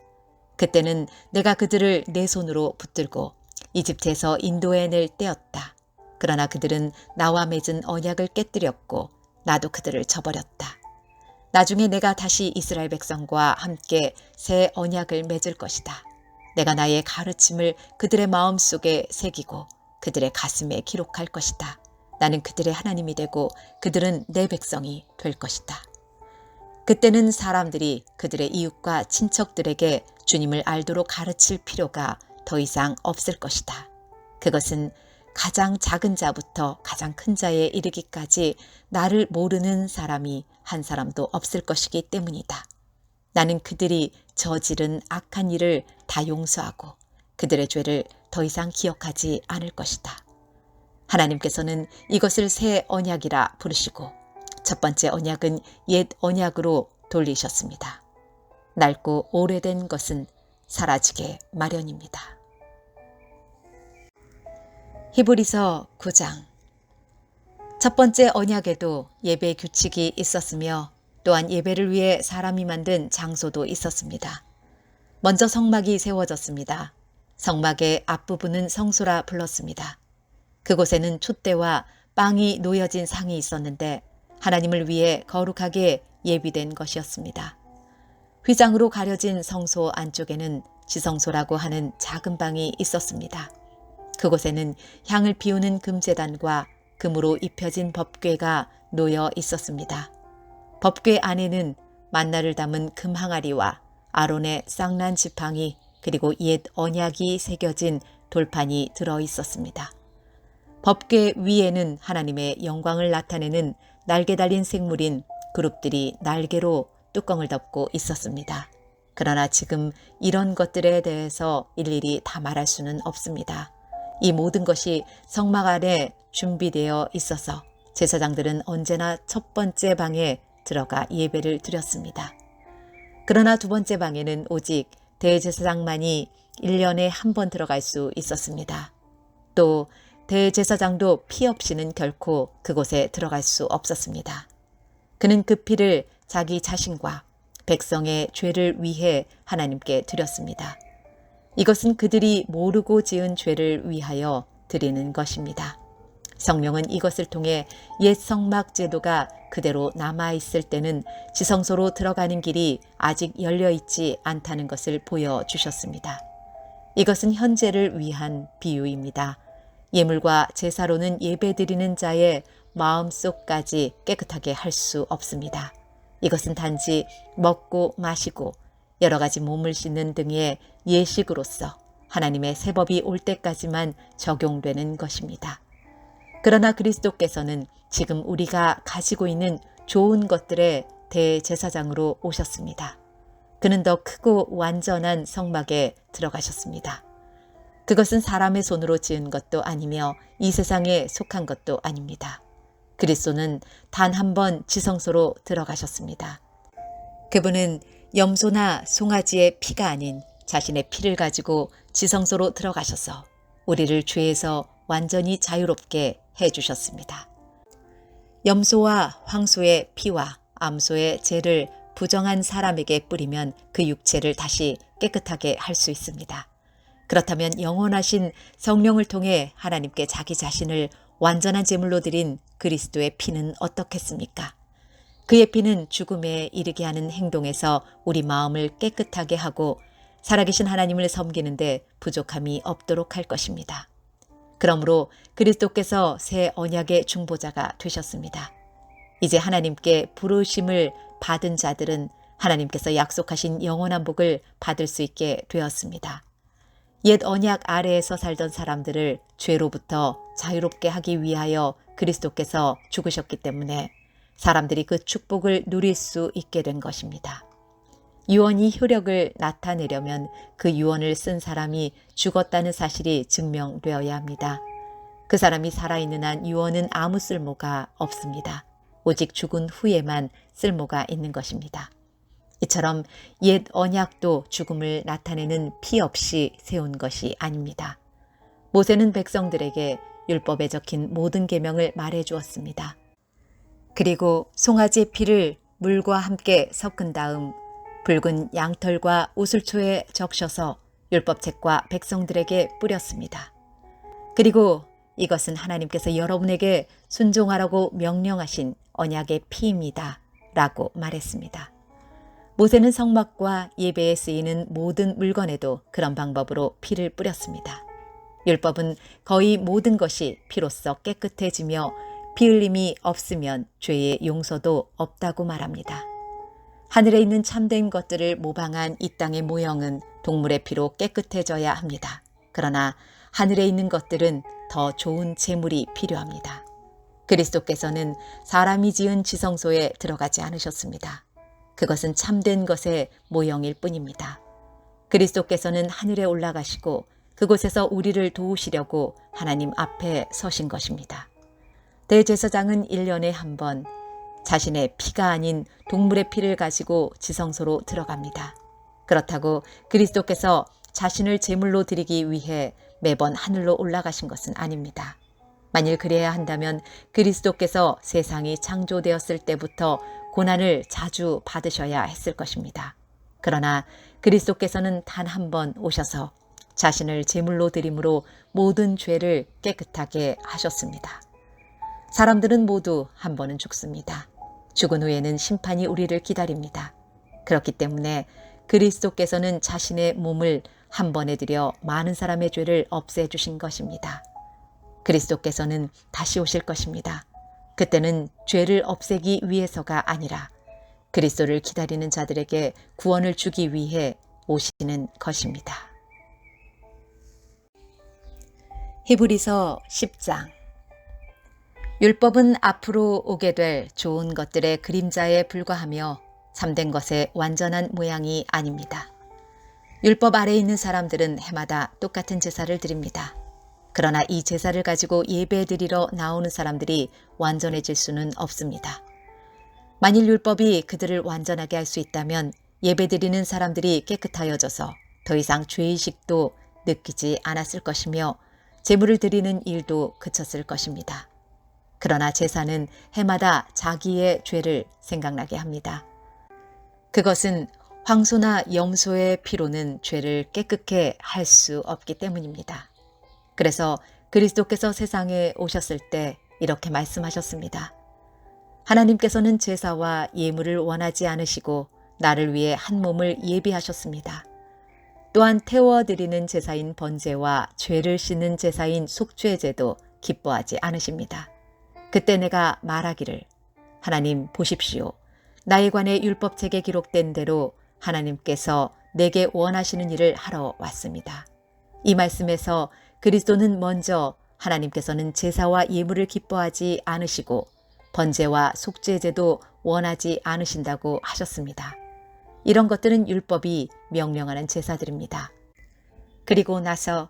S1: 그때는 내가 그들을 내 손으로 붙들고 이집트에서 인도해낼 때였다. 그러나 그들은 나와 맺은 언약을 깨뜨렸고 나도 그들을 저버렸다. 나중에 내가 다시 이스라엘 백성과 함께 새 언약을 맺을 것이다. 내가 나의 가르침을 그들의 마음속에 새기고 그들의 가슴에 기록할 것이다. 나는 그들의 하나님이 되고 그들은 내 백성이 될 것이다. 그때는 사람들이 그들의 이웃과 친척들에게 주님을 알도록 가르칠 필요가 더 이상 없을 것이다. 그것은 가장 작은 자부터 가장 큰 자에 이르기까지 나를 모르는 사람이 한 사람도 없을 것이기 때문이다. 나는 그들이 저지른 악한 일을 다 용서하고 그들의 죄를 더 이상 기억하지 않을 것이다. 하나님께서는 이것을 새 언약이라 부르시고 첫 번째 언약은 옛 언약으로 돌리셨습니다. 낡고 오래된 것은 사라지게 마련입니다. 히브리서 9장. 첫 번째 언약에도 예배 규칙이 있었으며 또한 예배를 위해 사람이 만든 장소도 있었습니다. 먼저 성막이 세워졌습니다. 성막의 앞부분은 성소라 불렀습니다. 그곳에는 촛대와 빵이 놓여진 상이 있었는데 하나님을 위해 거룩하게 예비된 것이었습니다. 휘장으로 가려진 성소 안쪽에는 지성소라고 하는 작은 방이 있었습니다. 그곳에는 향을 피우는 금제단과 금으로 입혀진 법궤가 놓여 있었습니다. 법궤 안에는 만나를 담은 금 항아리와 아론의 쌍난 지팡이 그리고 옛 언약이 새겨진 돌판이 들어 있었습니다. 법궤 위에는 하나님의 영광을 나타내는 날개 달린 생물인 그룹들이 날개로 뚜껑을 덮고 있었습니다. 그러나 지금 이런 것들에 대해서 일일이 다 말할 수는 없습니다. 이 모든 것이 성막 안에 준비되어 있어서 제사장들은 언제나 첫 번째 방에 들어가 예배를 드렸습니다. 그러나 두 번째 방에는 오직 대제사장만이 1년에 한 번 들어갈 수 있었습니다. 또 대제사장도 피 없이는 결코 그곳에 들어갈 수 없었습니다. 그는 그 피를 자기 자신과 백성의 죄를 위해 하나님께 드렸습니다. 이것은 그들이 모르고 지은 죄를 위하여 드리는 것입니다. 성령은 이것을 통해 옛 성막 제도가 그대로 남아있을 때는 지성소로 들어가는 길이 아직 열려있지 않다는 것을 보여주셨습니다. 이것은 현재를 위한 비유입니다. 예물과 제사로는 예배드리는 자의 마음속까지 깨끗하게 할 수 없습니다. 이것은 단지 먹고 마시고 여러 가지 몸을 씻는 등의 예식으로서 하나님의 새 법이 올 때까지만 적용되는 것입니다. 그러나 그리스도께서는 지금 우리가 가지고 있는 좋은 것들의 대제사장으로 오셨습니다. 그는 더 크고 완전한 성막에 들어가셨습니다. 그것은 사람의 손으로 지은 것도 아니며 이 세상에 속한 것도 아닙니다. 그리스도는 단 한 번 지성소로 들어가셨습니다. 그분은 염소나 송아지의 피가 아닌 자신의 피를 가지고 지성소로 들어가셔서 우리를 죄에서 완전히 자유롭게 해주셨습니다. 염소와 황소의 피와 암소의 죄를 부정한 사람에게 뿌리면 그 육체를 다시 깨끗하게 할 수 있습니다. 그렇다면 영원하신 성령을 통해 하나님께 자기 자신을 완전한 제물로 드린 그리스도의 피는 어떻겠습니까? 그의 피는 죽음에 이르게 하는 행동에서 우리 마음을 깨끗하게 하고 살아계신 하나님을 섬기는데 부족함이 없도록 할 것입니다. 그러므로 그리스도께서 새 언약의 중보자가 되셨습니다. 이제 하나님께 부르심을 받은 자들은 하나님께서 약속하신 영원한 복을 받을 수 있게 되었습니다. 옛 언약 아래에서 살던 사람들을 죄로부터 자유롭게 하기 위하여 그리스도께서 죽으셨기 때문에 사람들이 그 축복을 누릴 수 있게 된 것입니다. 유언이 효력을 나타내려면 그 유언을 쓴 사람이 죽었다는 사실이 증명되어야 합니다. 그 사람이 살아있는 한 유언은 아무 쓸모가 없습니다. 오직 죽은 후에만 쓸모가 있는 것입니다. 이처럼 옛 언약도 죽음을 나타내는 피 없이 세운 것이 아닙니다. 모세는 백성들에게 율법에 적힌 모든 계명을 말해 주었습니다. 그리고 송아지의 피를 물과 함께 섞은 다음 붉은 양털과 우슬초에 적셔서 율법책과 백성들에게 뿌렸습니다. 그리고 이것은 하나님께서 여러분에게 순종하라고 명령하신 언약의 피입니다. 라고 말했습니다. 모세는 성막과 예배에 쓰이는 모든 물건에도 그런 방법으로 피를 뿌렸습니다. 율법은 거의 모든 것이 피로써 깨끗해지며 피 흘림이 없으면 죄의 용서도 없다고 말합니다. 하늘에 있는 참된 것들을 모방한 이 땅의 모형은 동물의 피로 깨끗해져야 합니다. 그러나 하늘에 있는 것들은 더 좋은 제물이 필요합니다. 그리스도께서는 사람이 지은 지성소에 들어가지 않으셨습니다. 그것은 참된 것의 모형일 뿐입니다. 그리스도께서는 하늘에 올라가시고 그곳에서 우리를 도우시려고 하나님 앞에 서신 것입니다. 대제사장은 1년에 한 번 자신의 피가 아닌 동물의 피를 가지고 지성소로 들어갑니다. 그렇다고 그리스도께서 자신을 제물로 드리기 위해 매번 하늘로 올라가신 것은 아닙니다. 만일 그래야 한다면 그리스도께서 세상이 창조되었을 때부터 고난을 자주 받으셔야 했을 것입니다. 그러나 그리스도께서는 단 한 번 오셔서 자신을 제물로 드림으로 모든 죄를 깨끗하게 하셨습니다. 사람들은 모두 한 번은 죽습니다. 죽은 후에는 심판이 우리를 기다립니다. 그렇기 때문에 그리스도께서는 자신의 몸을 한 번에 들여 많은 사람의 죄를 없애주신 것입니다. 그리스도께서는 다시 오실 것입니다. 그때는 죄를 없애기 위해서가 아니라 그리스도를 기다리는 자들에게 구원을 주기 위해 오시는 것입니다. 히브리서 10장. 율법은 앞으로 오게 될 좋은 것들의 그림자에 불과하며 참된 것의 완전한 모양이 아닙니다. 율법 아래에 있는 사람들은 해마다 똑같은 제사를 드립니다. 그러나 이 제사를 가지고 예배드리러 나오는 사람들이 완전해질 수는 없습니다. 만일 율법이 그들을 완전하게 할 수 있다면 예배드리는 사람들이 깨끗하여져서 더 이상 죄의식도 느끼지 않았을 것이며 제물을 드리는 일도 그쳤을 것입니다. 그러나 제사는 해마다 자기의 죄를 생각나게 합니다. 그것은 황소나 염소의 피로는 죄를 깨끗게 할 수 없기 때문입니다. 그래서 그리스도께서 세상에 오셨을 때 이렇게 말씀하셨습니다. 하나님께서는 제사와 예물을 원하지 않으시고 나를 위해 한 몸을 예비하셨습니다. 또한 태워드리는 제사인 번제와 죄를 씻는 제사인 속죄제도 기뻐하지 않으십니다. 그때 내가 말하기를 하나님 보십시오. 나에 관해 율법책에 기록된 대로 하나님께서 내게 원하시는 일을 하러 왔습니다. 이 말씀에서 그리스도는 먼저 하나님께서는 제사와 예물을 기뻐하지 않으시고 번제와 속죄제도 원하지 않으신다고 하셨습니다. 이런 것들은 율법이 명령하는 제사들입니다. 그리고 나서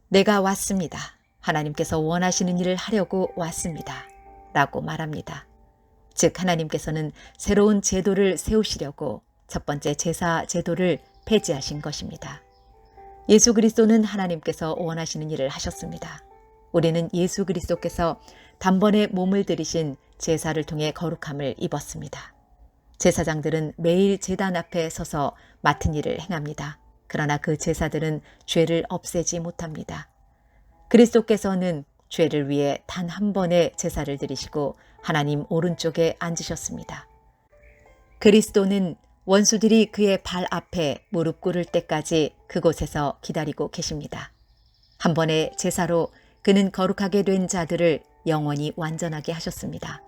S1: 내가 왔습니다. 하나님께서 원하시는 일을 하려고 왔습니다. 라고 말합니다. 즉 하나님께서는 새로운 제도를 세우시려고 첫 번째 제사 제도를 폐지하신 것입니다. 예수 그리스도는 하나님께서 원하시는 일을 하셨습니다. 우리는 예수 그리스도께서 단번에 몸을 들이신 제사를 통해 거룩함을 입었습니다. 제사장들은 매일 제단 앞에 서서 맡은 일을 행합니다. 그러나 그 제사들은 죄를 없애지 못합니다. 그리스도께서는 죄를 위해 단 한 번의 제사를 드리시고 하나님 오른쪽에 앉으셨습니다. 그리스도는 원수들이 그의 발 앞에 무릎 꿇을 때까지 그곳에서 기다리고 계십니다. 한 번의 제사로 그는 거룩하게 된 자들을 영원히 완전하게 하셨습니다.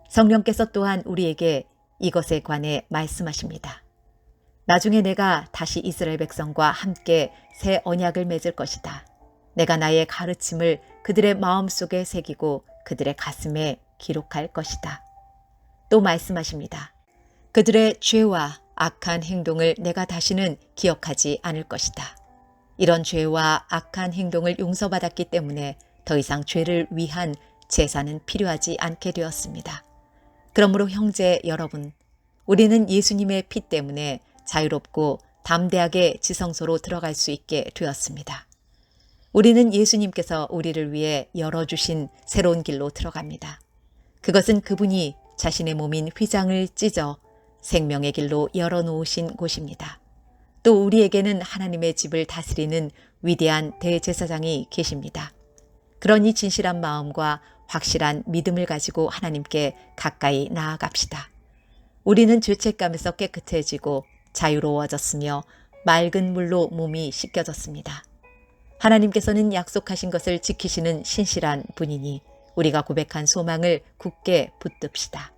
S1: 성령께서 또한 우리에게 이것에 관해 말씀하십니다. 나중에 내가 다시 이스라엘 백성과 함께 새 언약을 맺을 것이다. 내가 나의 가르침을 그들의 마음속에 새기고 그들의 가슴에 기록할 것이다. 또 말씀하십니다. 그들의 죄와 악한 행동을 내가 다시는 기억하지 않을 것이다. 이런 죄와 악한 행동을 용서받았기 때문에 더 이상 죄를 위한 제사는 필요하지 않게 되었습니다. 그러므로 형제 여러분, 우리는 예수님의 피 때문에 자유롭고 담대하게 지성소로 들어갈 수 있게 되었습니다. 우리는 예수님께서 우리를 위해 열어주신 새로운 길로 들어갑니다. 그것은 그분이 자신의 몸인 휘장을 찢어 생명의 길로 열어놓으신 곳입니다. 또 우리에게는 하나님의 집을 다스리는 위대한 대제사장이 계십니다. 그런 이 진실한 마음과 확실한 믿음을 가지고 하나님께 가까이 나아갑시다. 우리는 죄책감에서 깨끗해지고 자유로워졌으며 맑은 물로 몸이 씻겨졌습니다. 하나님께서는 약속하신 것을 지키시는 신실한 분이니 우리가 고백한 소망을 굳게 붙듭시다.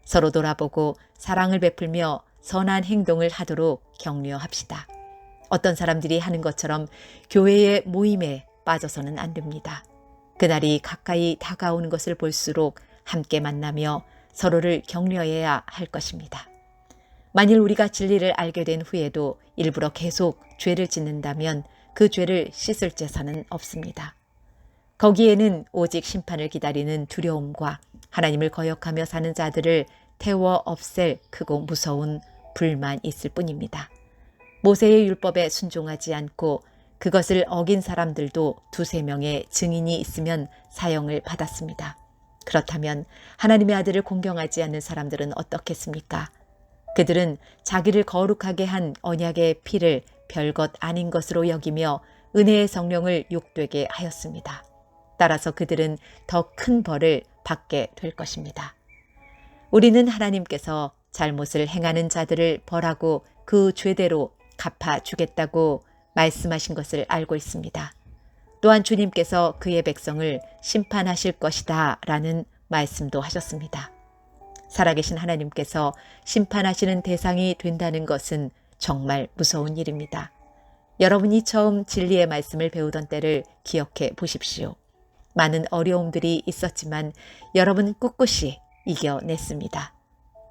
S1: 서로 돌아보고 사랑을 베풀며 선한 행동을 하도록 격려합시다. 어떤 사람들이 하는 것처럼 교회의 모임에 빠져서는 안 됩니다. 그날이 가까이 다가오는 것을 볼수록 함께 만나며 서로를 격려해야 할 것입니다. 만일 우리가 진리를 알게 된 후에도 일부러 계속 죄를 짓는다면 그 죄를 씻을 제사는 없습니다. 거기에는 오직 심판을 기다리는 두려움과 하나님을 거역하며 사는 자들을 태워 없앨 크고 무서운 불만 있을 뿐입니다. 모세의 율법에 순종하지 않고 그것을 어긴 사람들도 2-3명의 증인이 있으면 사형을 받았습니다. 그렇다면 하나님의 아들을 공경하지 않는 사람들은 어떻겠습니까? 그들은 자기를 거룩하게 한 언약의 피를 별것 아닌 것으로 여기며 은혜의 성령을 욕되게 하였습니다. 따라서 그들은 더 큰 벌을 받게 될 것입니다. 우리는 하나님께서 잘못을 행하는 자들을 벌하고 그 죄대로 갚아주겠다고 말씀하신 것을 알고 있습니다. 또한 주님께서 그의 백성을 심판하실 것이다 라는 말씀도 하셨습니다. 살아계신 하나님께서 심판하시는 대상이 된다는 것은 정말 무서운 일입니다. 여러분이 처음 진리의 말씀을 배우던 때를 기억해 보십시오. 많은 어려움들이 있었지만 여러분 꿋꿋이 이겨냈습니다.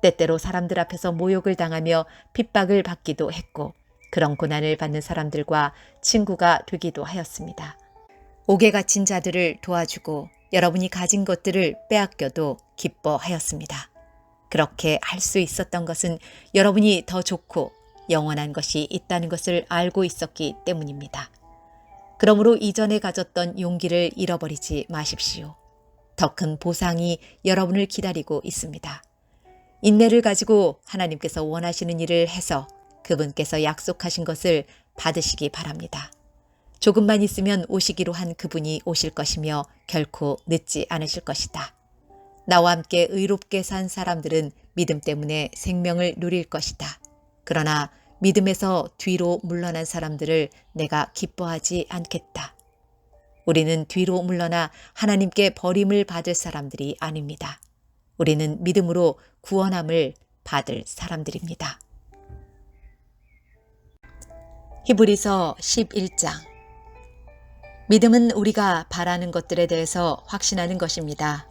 S1: 때때로 사람들 앞에서 모욕을 당하며 핍박을 받기도 했고 그런 고난을 받는 사람들과 친구가 되기도 하였습니다. 옥에 갇힌 자들을 도와주고 여러분이 가진 것들을 빼앗겨도 기뻐하였습니다. 그렇게 할 수 있었던 것은 여러분이 더 좋고 영원한 것이 있다는 것을 알고 있었기 때문입니다. 그러므로 이전에 가졌던 용기를 잃어버리지 마십시오. 더 큰 보상이 여러분을 기다리고 있습니다. 인내를 가지고 하나님께서 원하시는 일을 해서 그분께서 약속하신 것을 받으시기 바랍니다. 조금만 있으면 오시기로 한 그분이 오실 것이며 결코 늦지 않으실 것이다. 나와 함께 의롭게 산 사람들은 믿음 때문에 생명을 누릴 것이다. 그러나 믿음에서 뒤로 물러난 사람들을 내가 기뻐하지 않겠다. 우리는 뒤로 물러나 하나님께 버림을 받을 사람들이 아닙니다. 우리는 믿음으로 구원함을 받을 사람들입니다. 히브리서 11장. 믿음은 우리가 바라는 것들에 대해서 확신하는 것입니다.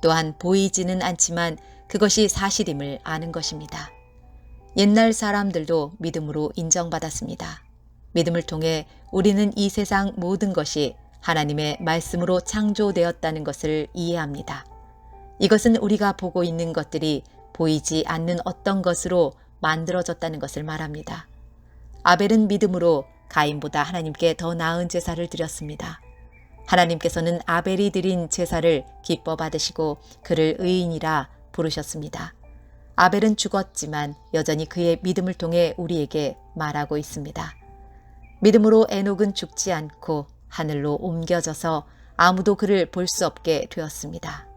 S1: 또한 보이지는 않지만 그것이 사실임을 아는 것입니다. 옛날 사람들도 믿음으로 인정받았습니다. 믿음을 통해 우리는 이 세상 모든 것이 하나님의 말씀으로 창조되었다는 것을 이해합니다. 이것은 우리가 보고 있는 것들이 보이지 않는 어떤 것으로 만들어졌다는 것을 말합니다. 아벨은 믿음으로 가인보다 하나님께 더 나은 제사를 드렸습니다. 하나님께서는 아벨이 드린 제사를 기뻐 받으시고 그를 의인이라 부르셨습니다. 아벨은 죽었지만 여전히 그의 믿음을 통해 우리에게 말하고 있습니다. 믿음으로 에녹은 죽지 않고 하늘로 옮겨져서 아무도 그를 볼 수 없게 되었습니다.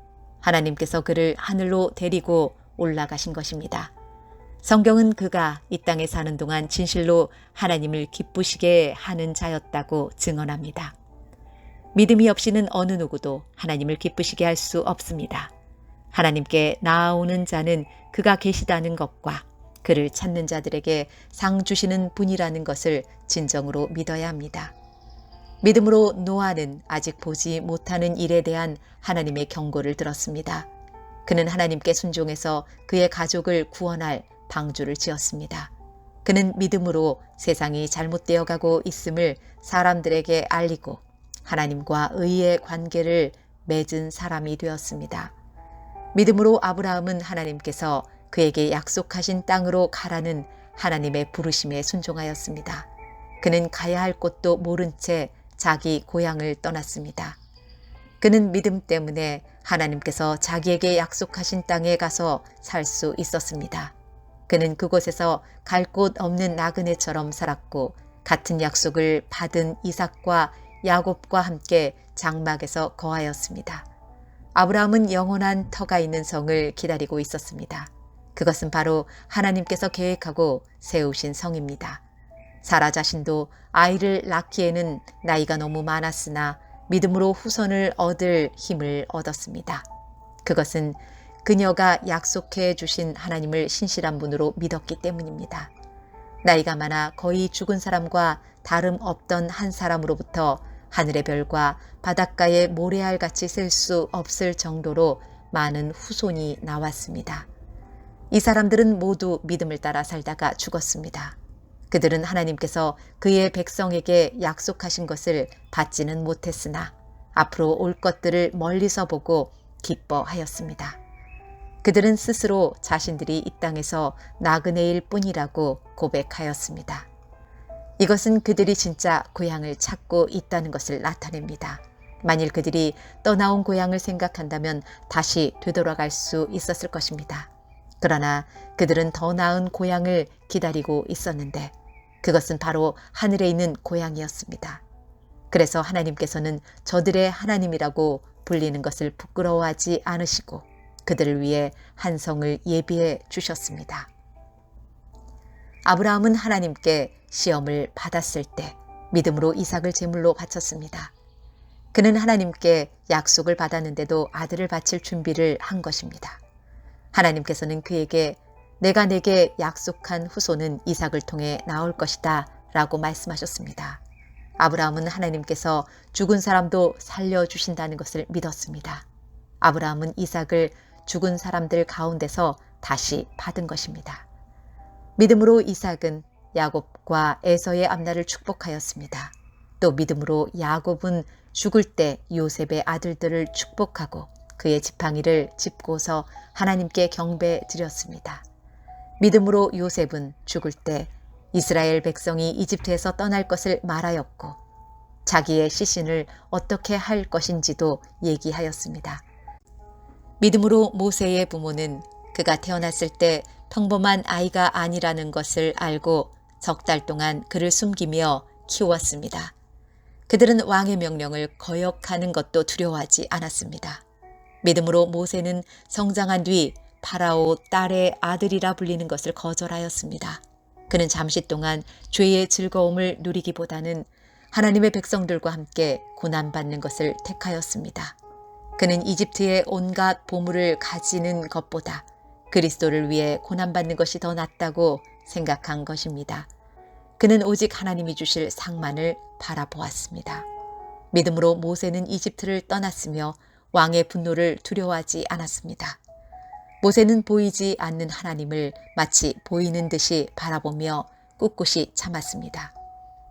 S1: 하나님께서 그를 하늘로 데리고 올라가신 것입니다. 성경은 그가 이 땅에 사는 동안 진실로 하나님을 기쁘시게 하는 자였다고 증언합니다. 믿음이 없이는 어느 누구도 하나님을 기쁘시게 할 수 없습니다. 하나님께 나아오는 자는 그가 계시다는 것과 그를 찾는 자들에게 상 주시는 분이라는 것을 진정으로 믿어야 합니다. 믿음으로 노아는 아직 보지 못하는 일에 대한 하나님의 경고를 들었습니다. 그는 하나님께 순종해서 그의 가족을 구원할 방주를 지었습니다. 그는 믿음으로 세상이 잘못되어 가고 있음을 사람들에게 알리고 하나님과 의의 관계를 맺은 사람이 되었습니다. 믿음으로 아브라함은 하나님께서 그에게 약속하신 땅으로 가라는 하나님의 부르심에 순종하였습니다. 그는 가야 할 곳도 모른 채 자기 고향을 떠났습니다. 그는 믿음 때문에 하나님께서 자기에게 약속하신 땅에 가서 살 수 있었습니다. 그는 그곳에서 갈 곳 없는 나그네처럼 살았고 같은 약속을 받은 이삭과 야곱과 함께 장막에서 거하였습니다. 아브라함은 영원한 터가 있는 성을 기다리고 있었습니다. 그것은 바로 하나님께서 계획하고 세우신 성입니다. 사라 자신도 아이를 낳기에는 나이가 너무 많았으나 믿음으로 후손을 얻을 힘을 얻었습니다. 그것은 그녀가 약속해 주신 하나님을 신실한 분으로 믿었기 때문입니다. 나이가 많아 거의 죽은 사람과 다름없던 한 사람으로부터 하늘의 별과 바닷가의 모래알같이 셀 수 없을 정도로 많은 후손이 나왔습니다. 이 사람들은 모두 믿음을 따라 살다가 죽었습니다. 그들은 하나님께서 그의 백성에게 약속하신 것을 받지는 못했으나 앞으로 올 것들을 멀리서 보고 기뻐하였습니다. 그들은 스스로 자신들이 이 땅에서 나그네일 뿐이라고 고백하였습니다. 이것은 그들이 진짜 고향을 찾고 있다는 것을 나타냅니다. 만일 그들이 떠나온 고향을 생각한다면 다시 되돌아갈 수 있었을 것입니다. 그러나 그들은 더 나은 고향을 기다리고 있었는데 그것은 바로 하늘에 있는 고향이었습니다. 그래서 하나님께서는 저들의 하나님이라고 불리는 것을 부끄러워하지 않으시고 그들을 위해 한 성을 예비해 주셨습니다. 아브라함은 하나님께 시험을 받았을 때 믿음으로 이삭을 제물로 바쳤습니다. 그는 하나님께 약속을 받았는데도 아들을 바칠 준비를 한 것입니다. 하나님께서는 그에게 내가 내게 약속한 후손은 이삭을 통해 나올 것이다 라고 말씀하셨습니다. 아브라함은 하나님께서 죽은 사람도 살려주신다는 것을 믿었습니다. 아브라함은 이삭을 죽은 사람들 가운데서 다시 받은 것입니다. 믿음으로 이삭은 야곱과 에서의 앞날을 축복하였습니다. 또 믿음으로 야곱은 죽을 때 요셉의 아들들을 축복하고 그의 지팡이를 짚고서 하나님께 경배 드렸습니다. 믿음으로 요셉은 죽을 때 이스라엘 백성이 이집트에서 떠날 것을 말하였고 자기의 시신을 어떻게 할 것인지도 얘기하였습니다. 믿음으로 모세의 부모는 그가 태어났을 때 평범한 아이가 아니라는 것을 알고 석 달 동안 그를 숨기며 키웠습니다. 그들은 왕의 명령을 거역하는 것도 두려워하지 않았습니다. 믿음으로 모세는 성장한 뒤 파라오 딸의 아들이라 불리는 것을 거절하였습니다. 그는 잠시 동안 죄의 즐거움을 누리기보다는 하나님의 백성들과 함께 고난받는 것을 택하였습니다. 그는 이집트의 온갖 보물을 가지는 것보다 그리스도를 위해 고난받는 것이 더 낫다고 생각한 것입니다. 그는 오직 하나님이 주실 상만을 바라보았습니다. 믿음으로 모세는 이집트를 떠났으며 왕의 분노를 두려워하지 않았습니다. 모세는 보이지 않는 하나님을 마치 보이는 듯이 바라보며 꿋꿋이 참았습니다.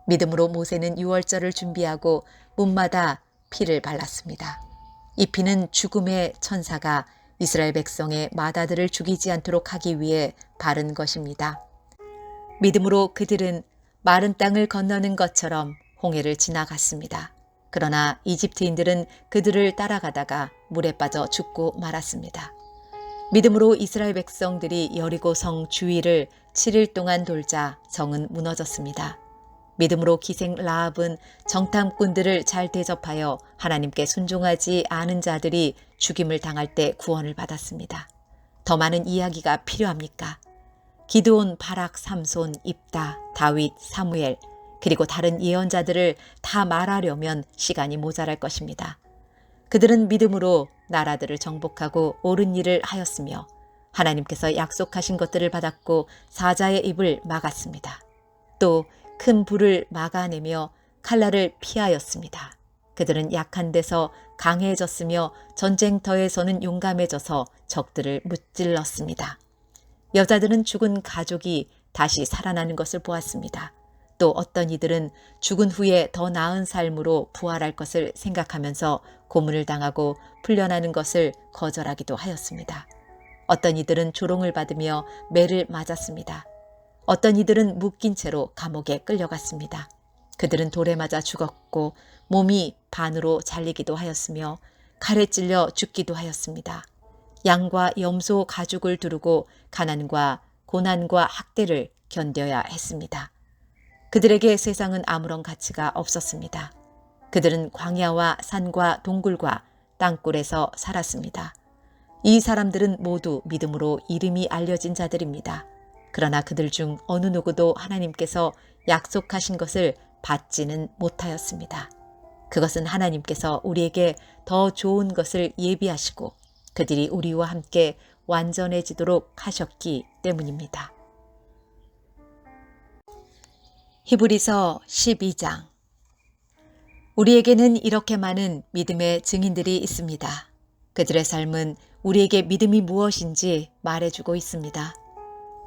S1: 믿음으로 모세는 유월절을 준비하고 문마다 피를 발랐습니다. 이 피는 죽음의 천사가 이스라엘 백성의 마다들을 죽이지 않도록 하기 위해 바른 것입니다. 믿음으로 그들은 마른 땅을 건너는 것처럼 홍해를 지나갔습니다. 그러나 이집트인들은 그들을 따라가다가 물에 빠져 죽고 말았습니다. 믿음으로 이스라엘 백성들이 여리고 성 주위를 7일 동안 돌자 성은 무너졌습니다. 믿음으로 기생 라합은 정탐꾼들을 잘 대접하여 하나님께 순종하지 않은 자들이 죽임을 당할 때 구원을 받았습니다. 더 많은 이야기가 필요합니까? 기드온, 바락, 삼손, 입다, 다윗, 사무엘 그리고 다른 예언자들을 다 말하려면 시간이 모자랄 것입니다. 그들은 믿음으로 나라들을 정복하고 옳은 일을 하였으며 하나님께서 약속하신 것들을 받았고 사자의 입을 막았습니다. 또 큰 불을 막아내며 칼날을 피하였습니다. 그들은 약한 데서 강해졌으며 전쟁터에서는 용감해져서 적들을 무찔렀습니다. 여자들은 죽은 가족이 다시 살아나는 것을 보았습니다. 또 어떤 이들은 죽은 후에 더 나은 삶으로 부활할 것을 생각하면서 고문을 당하고 풀려나는 것을 거절하기도 하였습니다. 어떤 이들은 조롱을 받으며 매를 맞았습니다. 어떤 이들은 묶인 채로 감옥에 끌려갔습니다. 그들은 돌에 맞아 죽었고 몸이 반으로 잘리기도 하였으며 칼에 찔려 죽기도 하였습니다. 양과 염소 가죽을 두르고 가난과 고난과 학대를 견뎌야 했습니다. 그들에게 세상은 아무런 가치가 없었습니다. 그들은 광야와 산과 동굴과 땅굴에서 살았습니다. 이 사람들은 모두 믿음으로 이름이 알려진 자들입니다. 그러나 그들 중 어느 누구도 하나님께서 약속하신 것을 받지는 못하였습니다. 그것은 하나님께서 우리에게 더 좋은 것을 예비하시고 그들이 우리와 함께 완전해지도록 하셨기 때문입니다. 히브리서 12장. 우리에게는 이렇게 많은 믿음의 증인들이 있습니다. 그들의 삶은 우리에게 믿음이 무엇인지 말해주고 있습니다.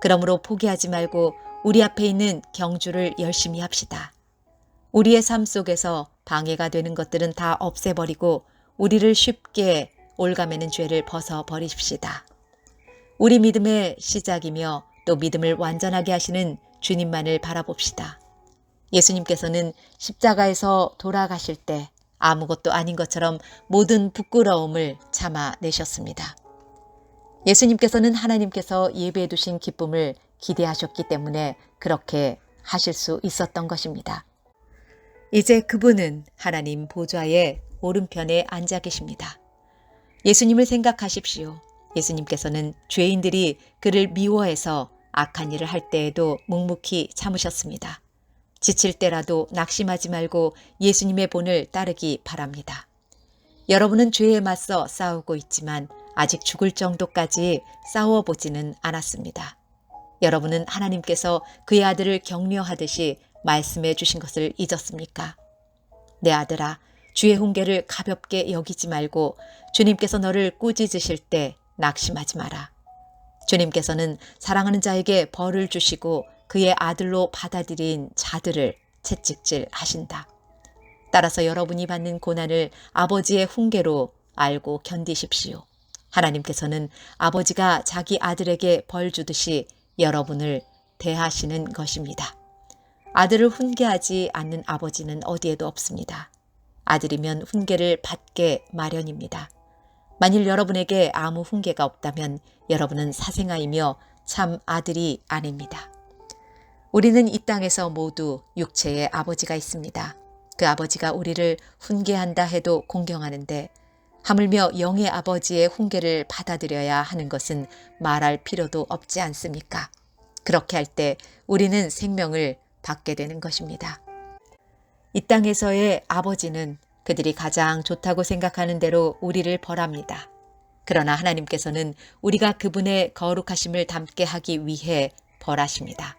S1: 그러므로 포기하지 말고 우리 앞에 있는 경주를 열심히 합시다. 우리의 삶 속에서 방해가 되는 것들은 다 없애버리고 우리를 쉽게 올가매는 죄를 벗어버리십시다. 우리 믿음의 시작이며 또 믿음을 완전하게 하시는 주님만을 바라봅시다. 예수님께서는 십자가에서 돌아가실 때 아무것도 아닌 것처럼 모든 부끄러움을 참아내셨습니다. 예수님께서는 하나님께서 예배해 두신 기쁨을 기대하셨기 때문에 그렇게 하실 수 있었던 것입니다. 이제 그분은 하나님 보좌의 오른편에 앉아 계십니다. 예수님을 생각하십시오. 예수님께서는 죄인들이 그를 미워해서 악한 일을 할 때에도 묵묵히 참으셨습니다. 지칠 때라도 낙심하지 말고 예수님의 본을 따르기 바랍니다. 여러분은 죄에 맞서 싸우고 있지만 아직 죽을 정도까지 싸워보지는 않았습니다. 여러분은 하나님께서 그의 아들을 격려하듯이 말씀해 주신 것을 잊었습니까? 내 아들아, 주의 훈계를 가볍게 여기지 말고 주님께서 너를 꾸짖으실 때 낙심하지 마라. 주님께서는 사랑하는 자에게 벌을 주시고 그의 아들로 받아들인 자들을 채찍질 하신다. 따라서 여러분이 받는 고난을 아버지의 훈계로 알고 견디십시오. 하나님께서는 아버지가 자기 아들에게 벌 주듯이 여러분을 대하시는 것입니다. 아들을 훈계하지 않는 아버지는 어디에도 없습니다. 아들이면 훈계를 받게 마련입니다. 만일 여러분에게 아무 훈계가 없다면 여러분은 사생아이며 참 아들이 아닙니다. 우리는 이 땅에서 모두 육체의 아버지가 있습니다. 그 아버지가 우리를 훈계한다 해도 공경하는데 하물며 영의 아버지의 훈계를 받아들여야 하는 것은 말할 필요도 없지 않습니까? 그렇게 할 때 우리는 생명을 받게 되는 것입니다. 이 땅에서의 아버지는 그들이 가장 좋다고 생각하는 대로 우리를 벌합니다. 그러나 하나님께서는 우리가 그분의 거룩하심을 담게 하기 위해 벌하십니다.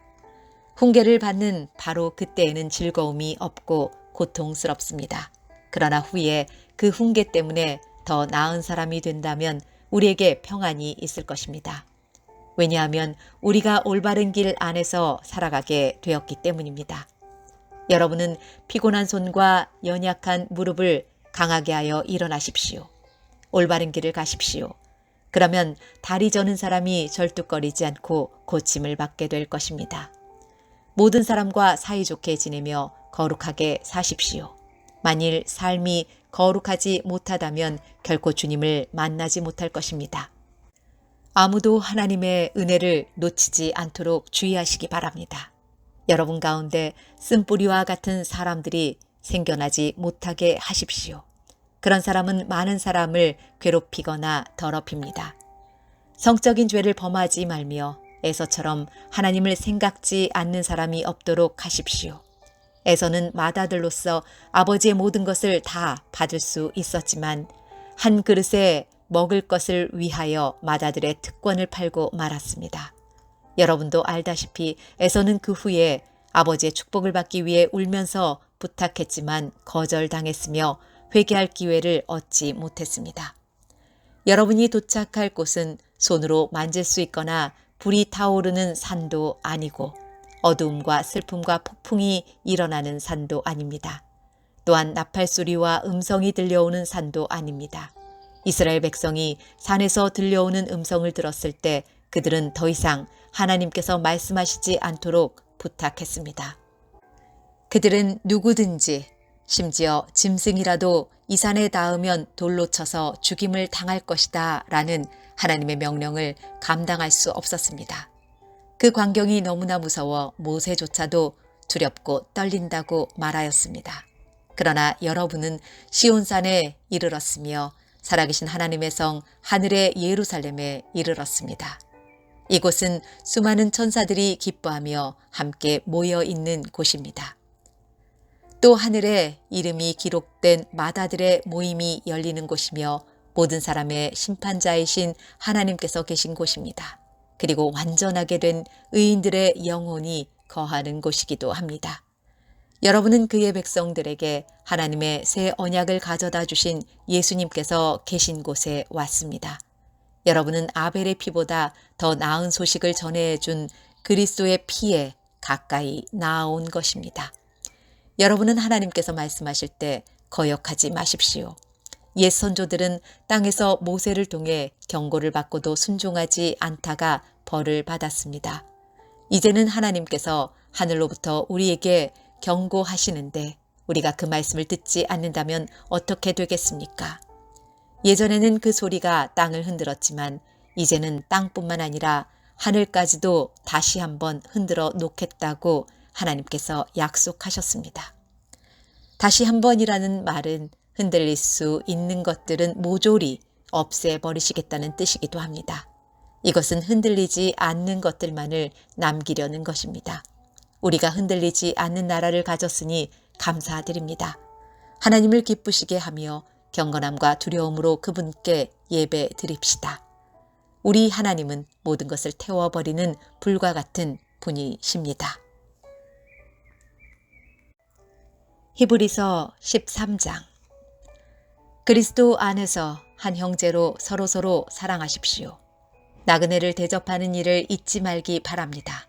S1: 훈계를 받는 바로 그때에는 즐거움이 없고 고통스럽습니다. 그러나 후에 그 훈계 때문에 더 나은 사람이 된다면 우리에게 평안이 있을 것입니다. 왜냐하면 우리가 올바른 길 안에서 살아가게 되었기 때문입니다. 여러분은 피곤한 손과 연약한 무릎을 강하게 하여 일어나십시오. 올바른 길을 가십시오. 그러면 다리 저는 사람이 절뚝거리지 않고 고침을 받게 될 것입니다. 모든 사람과 사이좋게 지내며 거룩하게 사십시오. 만일 삶이 거룩하지 못하다면 결코 주님을 만나지 못할 것입니다. 아무도 하나님의 은혜를 놓치지 않도록 주의하시기 바랍니다. 여러분 가운데 쓴뿌리와 같은 사람들이 생겨나지 못하게 하십시오. 그런 사람은 많은 사람을 괴롭히거나 더럽힙니다. 성적인 죄를 범하지 말며 에서처럼 하나님을 생각지 않는 사람이 없도록 하십시오. 에서는 맏아들로서 아버지의 모든 것을 다 받을 수 있었지만 한 그릇에 먹을 것을 위하여 맏아들의 특권을 팔고 말았습니다. 여러분도 알다시피 에서는 그 후에 아버지의 축복을 받기 위해 울면서 부탁했지만 거절당했으며 회개할 기회를 얻지 못했습니다. 여러분이 도착할 곳은 손으로 만질 수 있거나 불이 타오르는 산도 아니고 어두움과 슬픔과 폭풍이 일어나는 산도 아닙니다. 또한 나팔소리와 음성이 들려오는 산도 아닙니다. 이스라엘 백성이 산에서 들려오는 음성을 들었을 때 그들은 더 이상 하나님께서 말씀하시지 않도록 부탁했습니다. 그들은 누구든지 심지어 짐승이라도 이 산에 닿으면 돌로 쳐서 죽임을 당할 것이다 라는 하나님의 명령을 감당할 수 없었습니다. 그 광경이 너무나 무서워 모세조차도 두렵고 떨린다고 말하였습니다. 그러나 여러분은 시온산에 이르렀으며 살아계신 하나님의 성 하늘의 예루살렘에 이르렀습니다. 이곳은 수많은 천사들이 기뻐하며 함께 모여 있는 곳입니다. 또 하늘에 이름이 기록된 맏아들의 모임이 열리는 곳이며 모든 사람의 심판자이신 하나님께서 계신 곳입니다. 그리고 완전하게 된 의인들의 영혼이 거하는 곳이기도 합니다. 여러분은 그의 백성들에게 하나님의 새 언약을 가져다 주신 예수님께서 계신 곳에 왔습니다. 여러분은 아벨의 피보다 더 나은 소식을 전해준 그리스도의 피에 가까이 나아온 것입니다. 여러분은 하나님께서 말씀하실 때 거역하지 마십시오. 옛 선조들은 땅에서 모세를 통해 경고를 받고도 순종하지 않다가 벌을 받았습니다. 이제는 하나님께서 하늘로부터 우리에게 경고하시는데 우리가 그 말씀을 듣지 않는다면 어떻게 되겠습니까? 예전에는 그 소리가 땅을 흔들었지만 이제는 땅뿐만 아니라 하늘까지도 다시 한번 흔들어 놓겠다고 하나님께서 약속하셨습니다. 다시 한번이라는 말은 흔들릴 수 있는 것들은 모조리 없애버리시겠다는 뜻이기도 합니다. 이것은 흔들리지 않는 것들만을 남기려는 것입니다. 우리가 흔들리지 않는 나라를 가졌으니 감사드립니다. 하나님을 기쁘시게 하며 경건함과 두려움으로 그분께 예배 드립시다. 우리 하나님은 모든 것을 태워버리는 불과 같은 분이십니다. 히브리서 13장. 그리스도 안에서 한 형제로 서로서로 사랑하십시오. 나그네를 대접하는 일을 잊지 말기 바랍니다.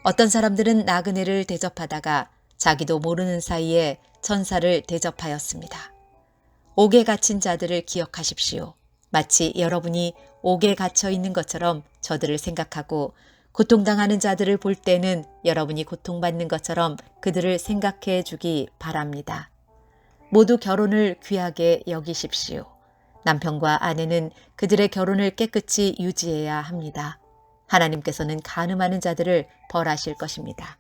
S1: 어떤 사람들은 나그네를 대접하다가 자기도 모르는 사이에 천사를 대접하였습니다. 옥에 갇힌 자들을 기억하십시오. 마치 여러분이 옥에 갇혀 있는 것처럼 저들을 생각하고 고통당하는 자들을 볼 때는 여러분이 고통받는 것처럼 그들을 생각해 주기 바랍니다. 모두 결혼을 귀하게 여기십시오. 남편과 아내는 그들의 결혼을 깨끗이 유지해야 합니다. 하나님께서는 간음하는 자들을 벌하실 것입니다.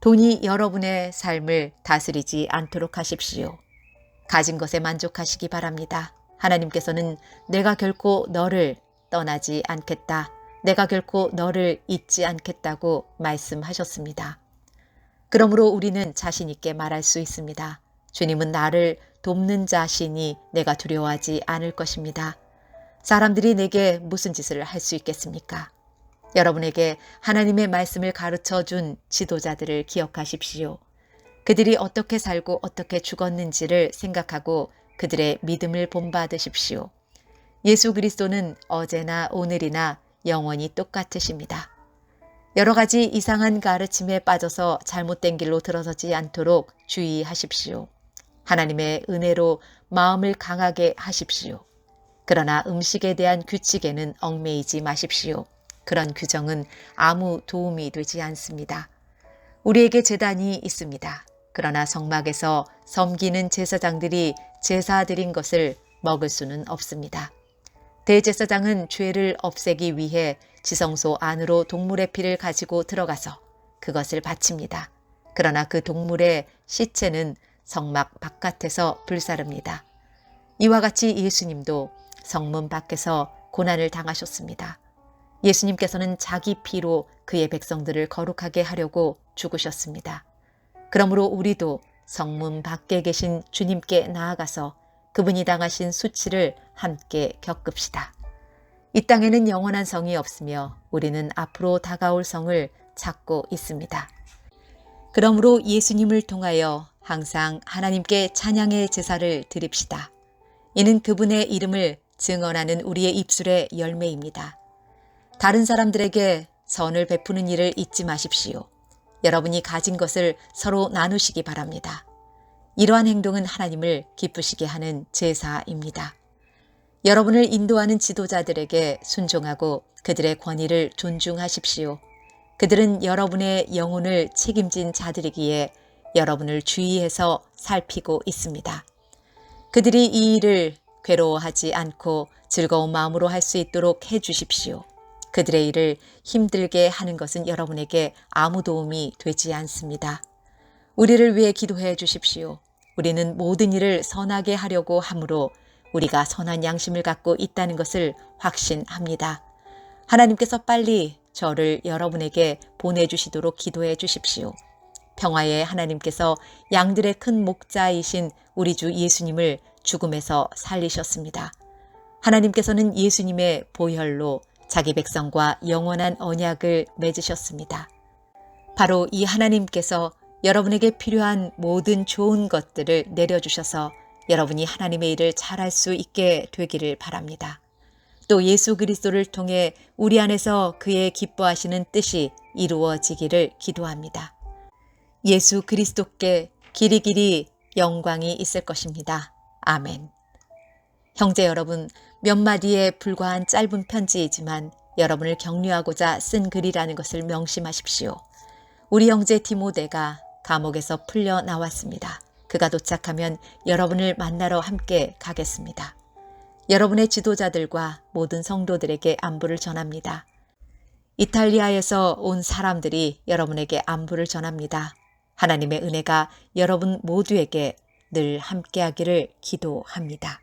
S1: 돈이 여러분의 삶을 다스리지 않도록 하십시오. 가진 것에 만족하시기 바랍니다. 하나님께서는 내가 결코 너를 떠나지 않겠다. 내가 결코 너를 잊지 않겠다고 말씀하셨습니다. 그러므로 우리는 자신 있게 말할 수 있습니다. 주님은 나를 돕는 자시니 내가 두려워하지 않을 것입니다. 사람들이 내게 무슨 짓을 할 수 있겠습니까? 여러분에게 하나님의 말씀을 가르쳐 준 지도자들을 기억하십시오. 그들이 어떻게 살고 어떻게 죽었는지를 생각하고 그들의 믿음을 본받으십시오. 예수 그리스도는 어제나 오늘이나 영원히 똑같으십니다. 여러 가지 이상한 가르침에 빠져서 잘못된 길로 들어서지 않도록 주의하십시오. 하나님의 은혜로 마음을 강하게 하십시오. 그러나 음식에 대한 규칙에는 얽매이지 마십시오. 그런 규정은 아무 도움이 되지 않습니다. 우리에게 제단이 있습니다. 그러나 성막에서 섬기는 제사장들이 제사 드린 것을 먹을 수는 없습니다. 대제사장은 죄를 없애기 위해 지성소 안으로 동물의 피를 가지고 들어가서 그것을 바칩니다. 그러나 그 동물의 시체는 성막 바깥에서 불사릅니다. 이와 같이 예수님도 성문 밖에서 고난을 당하셨습니다. 예수님께서는 자기 피로 그의 백성들을 거룩하게 하려고 죽으셨습니다. 그러므로 우리도 성문 밖에 계신 주님께 나아가서 그분이 당하신 수치를 함께 겪읍시다. 이 땅에는 영원한 성이 없으며 우리는 앞으로 다가올 성을 찾고 있습니다. 그러므로 예수님을 통하여 항상 하나님께 찬양의 제사를 드립시다. 이는 그분의 이름을 증언하는 우리의 입술의 열매입니다. 다른 사람들에게 선을 베푸는 일을 잊지 마십시오. 여러분이 가진 것을 서로 나누시기 바랍니다. 이러한 행동은 하나님을 기쁘시게 하는 제사입니다. 여러분을 인도하는 지도자들에게 순종하고 그들의 권위를 존중하십시오. 그들은 여러분의 영혼을 책임진 자들이기에 여러분을 주의해서 살피고 있습니다. 그들이 이 일을 괴로워하지 않고 즐거운 마음으로 할 수 있도록 해 주십시오. 그들의 일을 힘들게 하는 것은 여러분에게 아무 도움이 되지 않습니다. 우리를 위해 기도해 주십시오. 우리는 모든 일을 선하게 하려고 하므로 우리가 선한 양심을 갖고 있다는 것을 확신합니다. 하나님께서 빨리 저를 여러분에게 보내주시도록 기도해 주십시오. 평화의 하나님께서 양들의 큰 목자이신 우리 주 예수님을 죽음에서 살리셨습니다. 하나님께서는 예수님의 보혈로 자기 백성과 영원한 언약을 맺으셨습니다. 바로 이 하나님께서 여러분에게 필요한 모든 좋은 것들을 내려주셔서 여러분이 하나님의 일을 잘할 수 있게 되기를 바랍니다. 또 예수 그리스도를 통해 우리 안에서 그의 기뻐하시는 뜻이 이루어지기를 기도합니다. 예수 그리스도께 길이길이 영광이 있을 것입니다. 아멘. 형제 여러분, 몇 마디에 불과한 짧은 편지이지만 여러분을 격려하고자 쓴 글이라는 것을 명심하십시오. 우리 형제 디모데가 감옥에서 풀려 나왔습니다. 그가 도착하면 여러분을 만나러 함께 가겠습니다. 여러분의 지도자들과 모든 성도들에게 안부를 전합니다. 이탈리아에서 온 사람들이 여러분에게 안부를 전합니다. 하나님의 은혜가 여러분 모두에게 늘 함께하기를 기도합니다.